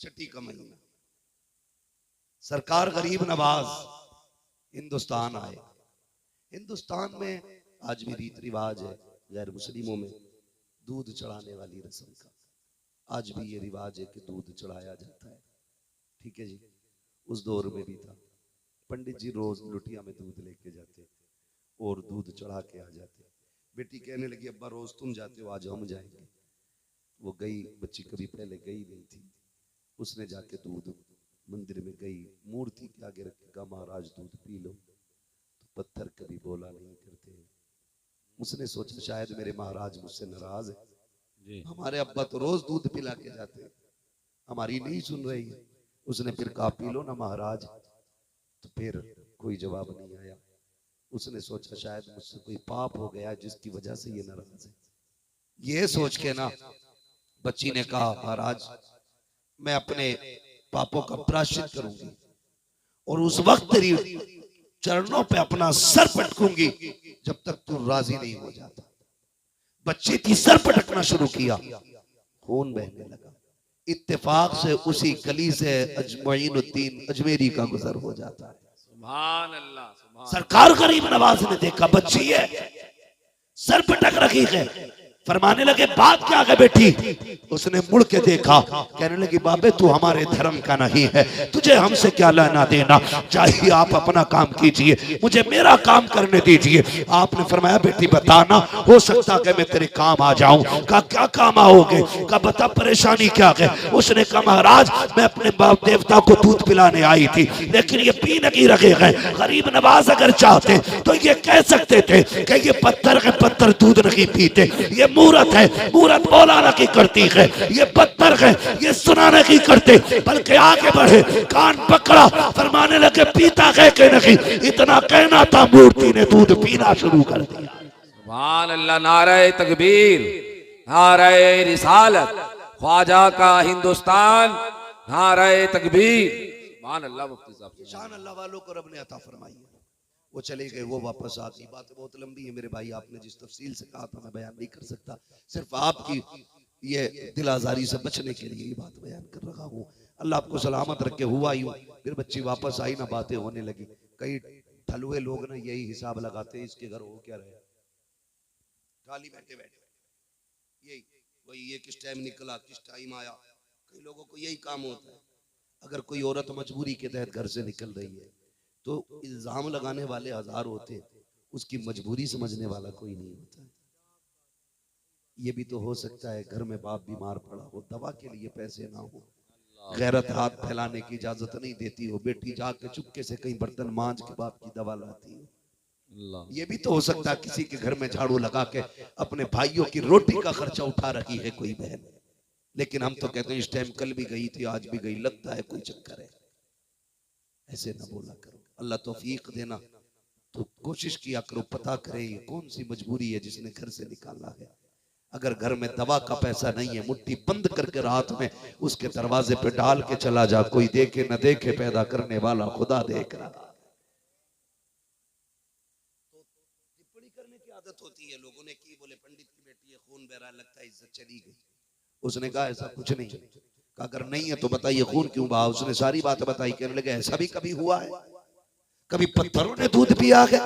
छठी का महीना, सरकार गरीब नवाज हिंदुस्तान आए। हिंदुस्तान में आज भी रीत रिवाज है गैर मुस्लिमों में दूध चढ़ाने वाली रस्म का, आज भी ये रिवाज है कि दूध चढ़ाया जाता है। ठीक है जी, उस दौर में भी था। पंडित जी रोज लुटिया में दूध लेके जाते और दूध चढ़ा के आ जाते। बेटी कहने लगी अब्बा रोज तुम जाते हो, आज हम जाएंगे। वो गई, बच्ची कभी पहले गई नहीं थी, उसने जाके दूध मंदिर में गई, मूर्ति के आगे रखेगा महाराज दूध पी लो, तो पत्थर कभी बोला नहीं करते। उसने सोचा शायद मेरे महाराज मुझसे नाराज है, हमारे अब्बा तो रोज दूध पिला के जाते हैं, हमारी नहीं सुन रही है। उसने फिर कहा पी लो ना महाराज, तो फिर कोई जवाब नहीं आया। उसने सोचा शायद मुझसे कोई पाप हो गया जिसकी वजह से ये नाराज है। ये सोच के ना बच्ची ने कहा महाराज मैं अपने पापों का प्रायश्चित करूंगी और उस वक्त तेरी चरणों पे अपना सर पटकूंगी जब तक तू राजी नहीं हो जाता। बच्ची थी, सर पटकना शुरू किया, खून बहने लगा। इत्तेफाक से उसी गली से अजमईनुद्दीन अजमेरी का गुजर हो जाता है। सुभान अल्लाह, सुभान। सरकार गरीब नवाज ने देखा बच्ची है, सर पटक रखी है, फरमाने लगे बात क्या है बेटी? उसने मुड़ के देखा, कहने लगी बाबे तू हमारे धर्म का नहीं है, तुझे हमसे क्या लेना देना, चाहिए आप अपना काम कीजिए, मुझे मेरा काम करने दीजिए। आपने फरमाया बेटी बताना, हो सकता है मैं तेरे काम आ जाऊं। कहा क्या काम आओगे? कहा बता परेशानी क्या है? उसने कहा महाराज मैं अपने बाप देवता को दूध पिलाने आई थी, लेकिन ये पी नहीं रहे हैं। गरीब नवाज अगर चाहते तो ये कह सकते थे कि ये पत्थर के पत्थर दूध नहीं पीते, ये मूरत है, मूरत बोलाना की करती है, ये पत्थर है, ये सुनाने की करते। बल्कि आगे बढ़े, कान पकड़ा, फरमाने लगे पीता है कि नहीं? इतना कहना था, मूर्ति ने दूध पीना शुरू कर दिया। सुभान अल्लाह। नारे तकबीर, नारे रिसालत, ख्वाजा का हिंदुस्तान, नारे तकबीर। सुभान अल्लाह। मुफ्ती साहब शान अल्लाह वालों को रब ने अता फरमाई है। वो चले गए, वो वापस आ गई। बात बहुत लंबी है मेरे भाई, आपने जिस तफसील से कहा था मैं बयान नहीं कर सकता, सिर्फ आपकी ये दिल आजारी से बचने के लिए ये बात बयान कर रहा हूँ। अल्लाह आपको सलामत रखे। हुआ यूं, फिर बच्ची वापस आई ना, बातें होने लगी। कई ठलुए लोग ना यही हिसाब लगाते हैं इसके घर हो क्या रहे, खाली बैठे बैठे यही वही, ये किस टाइम निकला किस टाइम आया। कई लोगों को यही काम होता है। अगर कोई औरत मजबूरी के तहत घर से निकल रही है तो इल्जाम लगाने वाले हजार होते, उसकी मजबूरी समझने वाला कोई नहीं होता। ये भी तो हो सकता है घर में बाप बीमार पड़ा हो, दवा के लिए पैसे ना हो, गैरत हाथ फैलाने की इजाजत नहीं देती हो, बेटी जाके चुपके से कहीं बर्तन मांज के बाप की दवा लाती हो। ये भी तो हो सकता है किसी के घर में झाड़ू लगा के अपने भाइयों की रोटी का खर्चा उठा रही है कोई बहन। लेकिन हम तो कहते हैं इस टाइम कल भी गई थी आज भी गई, लगता है कोई चक्कर है। ऐसे ना बोला करो, अल्लाह तौफीक देना। तो कोशिश किया करो, पता करें ये कौन सी मजबूरी है जिसने घर से निकाला है। अगर घर में दवा का पैसा नहीं है, मुट्ठी बंद करके रात में उसके दरवाजे पे डाल के चला जा, कोई देखे न देखे, पैदा करने वाला खुदा देख रहा। तो टिप्पणी करने की आदत होती है, लोगों ने की, बोले पंडित की बेटी है, खून बह रहा, लगता है इज्जत चली गई। उसने कहा ऐसा कुछ नहीं है। कहा अगर नहीं है तो बताइए खून क्यों बहा। उसने सारी बात बताई। कहने लगे ऐसा भी कभी हुआ है, कभी पत्थरों ने दूध पिया है।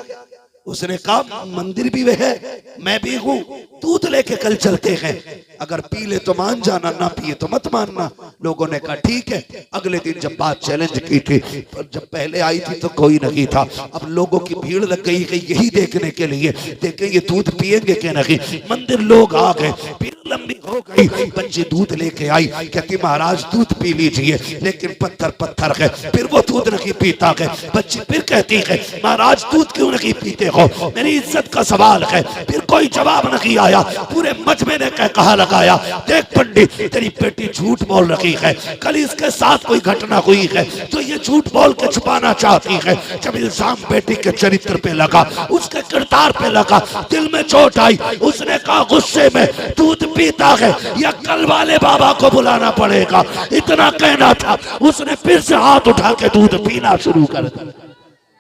उसने कहा मंदिर भी वह है, मैं भी हूं, दूध लेके कल चलते हैं, अगर पी ले तो मान जाना, ना पिए तो मत मानना। लोगों ने कहा ठीक है। अगले दिन जब बात चैलेंज की थी, पर जब पहले आई थी तो कोई नहीं था, अब लोगों की भीड़ लग गई है यही देखने के लिए, देखें ये दूध पिएंगे कि नहीं। मंदिर लोग आ गए, भीड़ लंबी हो गई। बच्ची दूध लेके आई, कहती महाराज दूध पी लीजिए, लेकिन पत्थर पत्थर है। फिर वो दूध नहीं पीता है। बच्ची फिर कहती है महाराज दूध क्यों नहीं पीते हो, मेरी इज्जत का सवाल है। फिर कोई जवाब नहीं आया। पूरे मजमे ने कहा लगाया, देख पंडित तेरी बेटी झूठ बोल रही है, कल इसके साथ कोई घटना हुई है तो ये झूठ बोल के छुपाना चाहती है। जब इल्जाम बेटी के चरित्र पे लगा, उसके किरदार पे लगा, दिल में चोट आई। उसने कहा गुस्से में दूध पीता है या कल वाले बाबा को बुलाना पड़ेगा। इतना कहना था, उसने फिर से हाथ उठा के दूध पीना शुरू कर दिया।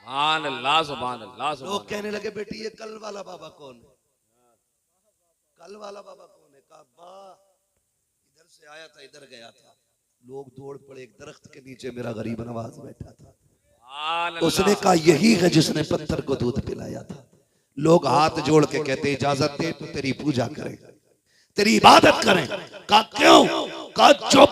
सुभान अल्लाह, सुभान अल्लाह, सुभान लोग कहने लगे बेटी ये कल वाला बाबा कौन है, कल वाला बाबा कौन है। कहा वाह, इधर से आया था इधर गया था। लोग दौड़ पड़े, एक दरख्त के नीचे मेरा गरीब नवाज बैठा था। अल्लाह। उसने कहा यही है जिसने पत्थर को दूध पिलाया था। लोग हाथ जोड़ के कहते इजाजत दे तो तेरी पूजा करें, तेरी इबादत करें। कहा क्यों? कहा जो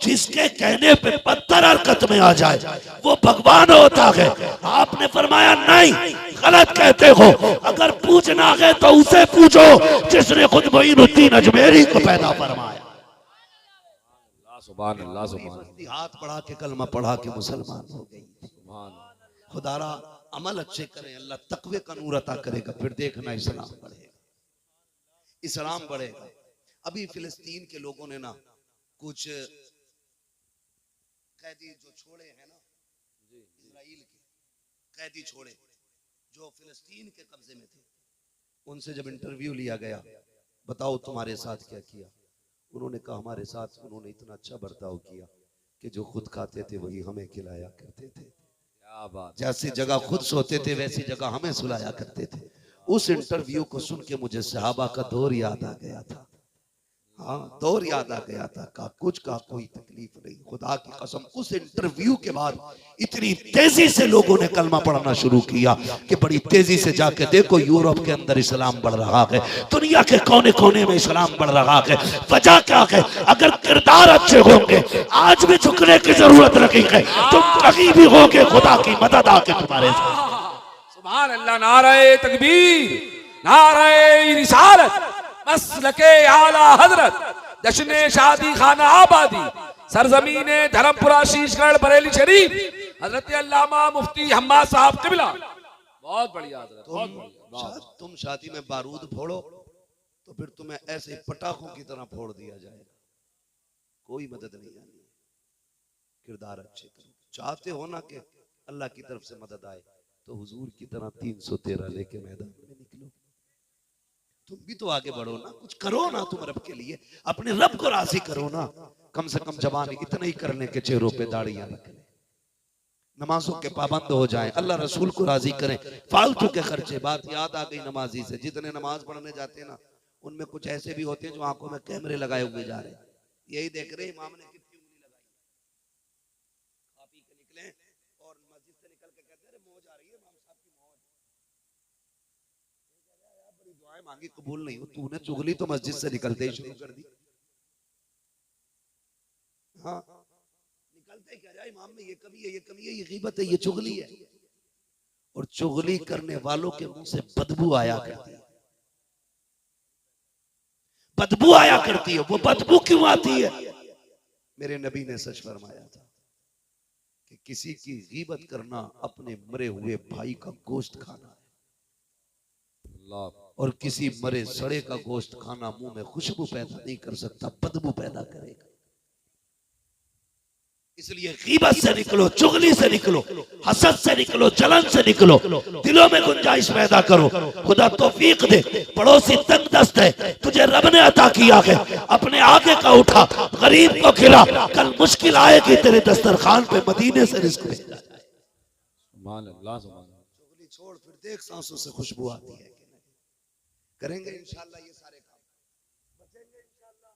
जिसके कहने पे पत्थर हरकत में आ जाए वो भगवान होता है। आपने फरमाया नहीं, गलत कहते हो, अगर पूजना है तो उसे पूछो जिसने खुद मोइनुद्दीन अजमेरी को पैदा फरमाया। सुभान अल्लाह, सुभान अल्लाह, हाथ बढ़ा के कलमा पढ़ा के मुसलमान हो गई। सुभान अल्लाह। खुदारा अमल अच्छे करें, अल्लाह तकवे का नूर अता करेगा, फिर देखना इस्लाम बढ़ेगा, इस्लाम बढ़ेगा। अभी फिलिस्तीन के लोगों ने ना कुछ कैदी जो छोड़े हैं ना, इजराइल के कैदी छोड़े जो फिलिस्तीन के कब्जे में थे, उनसे जब इंटरव्यू लिया गया, बताओ तुम्हारे साथ क्या किया। उन्होंने कहा हमारे साथ उन्होंने इतना अच्छा बर्ताव किया कि जो खुद खाते थे वही हमें खिलाया करते थे। क्या बात। जैसी जगह खुद सोते थे वैसी जगह हमें सुलाया करते थे। उस इंटरव्यू को सुन के मुझे सहाबा का दौर याद आ गया था। हाँ, दौर याद आ गया था। कुछ का कोई तकलीफ नहीं, खुदा की कसम। उस इंटरव्यू के बाद इतनी तेजी से लोगों ने कलमा पढ़ना शुरू किया कि बड़ी तेजी से जाके देखो यूरोप के अंदर इस्लाम बढ़ रहा है, दुनिया के कोने कोने में इस्लाम बढ़ रहा है। वजह क्या है? अगर किरदार अच्छे होंगे, आज भी झुकने की जरूरत नहीं है, तुम कहीं भी होगे खुदा की मदद आके तुम्हारे साथ। सुभान अल्लाह। नारे तकबीर, नारे रिसालत, मसलके आला हजरत, जश्ने शादी खाना आबादी, सरजमीने धर्मपुरा शीशगढ़ बरेली शरीफ, हजरत अल्लामा मुफ्ती हम्मा साहब किबला। बहुत बढ़िया हजरत, बहुत बढ़िया। तुम शादी में बारूद फोड़ो तो फिर तुम्हें ऐसे पटाखों की तरह फोड़ दिया जाएगा, कोई मदद नहीं आनी। किरदार अच्छे करो। चाहते हो ना कि अल्लाह की तरफ से मदद आए तो हुजूर की तरह 313 लेके मैदान में निकलो। तुम भी तो आगे बढ़ो ना, कुछ करो ना तुम रब के लिए, अपने रब को राजी करो ना। कम से कम जवान इतना ही करने के चेहरों पे दाढ़ियां रख ले, नमाजों के पाबंद हो जाएं, अल्लाह रसूल को राजी करें, फालतू के खर्चे। बात याद आ गई नमाजी से, जितने नमाज पढ़ने जाते हैं ना उनमें कुछ ऐसे भी होते हैं जो आंखों में कैमरे लगाए हुए जा रहे हैं, यही देख रहे इमाम ने कितनी उंगली लगाई, खा पी के निकले और मस्जिद से निकल के कहते हैं मौज आ रही है इमाम साहब की, मौज। बड़ी दुआएं मांगी, कबूल नहीं हो, तूने चुगली तो मस्जिद से निकलते ही शुरू कर दी। हाँ, निकलते ही कह रहा इमाम में ये कमी है, ये कमी है, ये गीबत है, ये चुगली है। और चुगली करने वालों के मुंह से बदबू आया करती है, बदबू आया करती है। वो बदबू क्यों आती है? मेरे नबी ने सच फरमाया था कि किसी की गीबत करना अपने मरे हुए भाई का गोश्त खाना है, और किसी मरे सड़े का गोश्त खाना मुंह में खुशबू पैदा नहीं कर सकता, बदबू पैदा करेगा। इसलिए गीबत से निकलो, चुगली से निकलो, हसद से निकलो, जलन से निकलो, दिलों में गुंजाइश पैदा करो। खुदा तौफीक दे। पड़ोसी तंग दस्त है, तुझे रब ने अता किया है, अपने आगे का उठा, गरीब को खिला। कल मुश्किल आएगी तेरे दस्तरखान पे, मदीने से रिस्क भेजा जाए। सुभान अल्लाह, सुभान अल्लाह। चुगली छोड़, फिर देख सांसों से खुशबू आती है कि नहीं। करेंगे इंशाल्लाह ये सारे काम, बचेंगे इंशाल्लाह।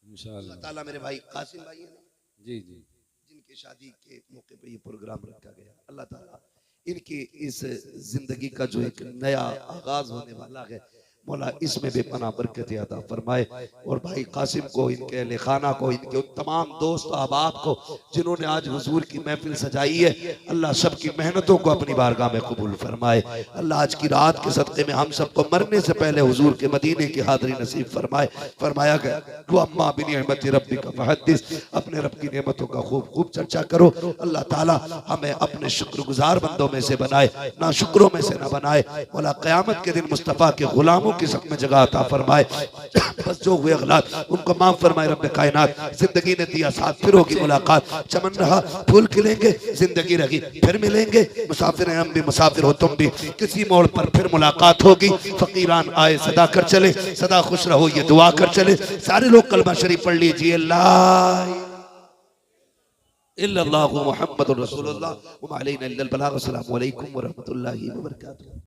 इंशाअल्लाह। अल्लाह ताला मेरे भाई कासिम भाई है ना, जी जी। जिनकी शादी के मौके पे ये प्रोग्राम रखा गया, अल्लाह ताला इनकी इस जिंदगी का जो एक नया आगाज होने वाला है, मौला इसमें भी पना बरकत अता फरमाए। और भाई कासिम को, इनके अहले खाना को, इनके उन तमाम दोस्त अहबाब को जिन्होंने आज हुजूर की महफिल सजाई है, अल्लाह सबकी मेहनतों को अपनी बारगाह में कबूल फरमाए। अल्लाह आज की रात के सदक़े में हम सबको मरने से पहले हुजूर के मदीने की हाज़री नसीब फरमाए। फरमाया गया अम्मा बिनिअमति रब्बिका फहद्दिस, अपने रब की नेमतों का खूब खूब चर्चा करो। अल्लाह ताला हमें अपने शुक्रगुजार बंदों में से बनाए, ना शुक्रों में से ना बनाए। मौला क़यामत के दिन मुस्तफ़ा के गुलामों की सक में जगह अता फरमाए। बस जो हुए गलत उनको माफ फरमाए रब्बे कायनात। जिंदगी ने दिया साथ, फिर होगी मुलाकात। चमन रहा फूल खिलेंगे, जिंदगी रही फिर मिलेंगे। मुसाफिर हैं हम भी, मुसाफिर हो तुम भी, किसी मोड़ पर फिर मुलाकात होगी। फकीरान आए सदा कर चले, सदा खुश रहो ये दुआ कर चले। सारे लोग कलमा शरीफ पढ़ लीजिए। अल्लाह इल्लल्लाहु मुहम्मदुर रसूलुल्लाह व मा अलैना इल्लल बलाग। अस्सलामु अलैकुम व रहमतुल्लाहि व बरकातुहू।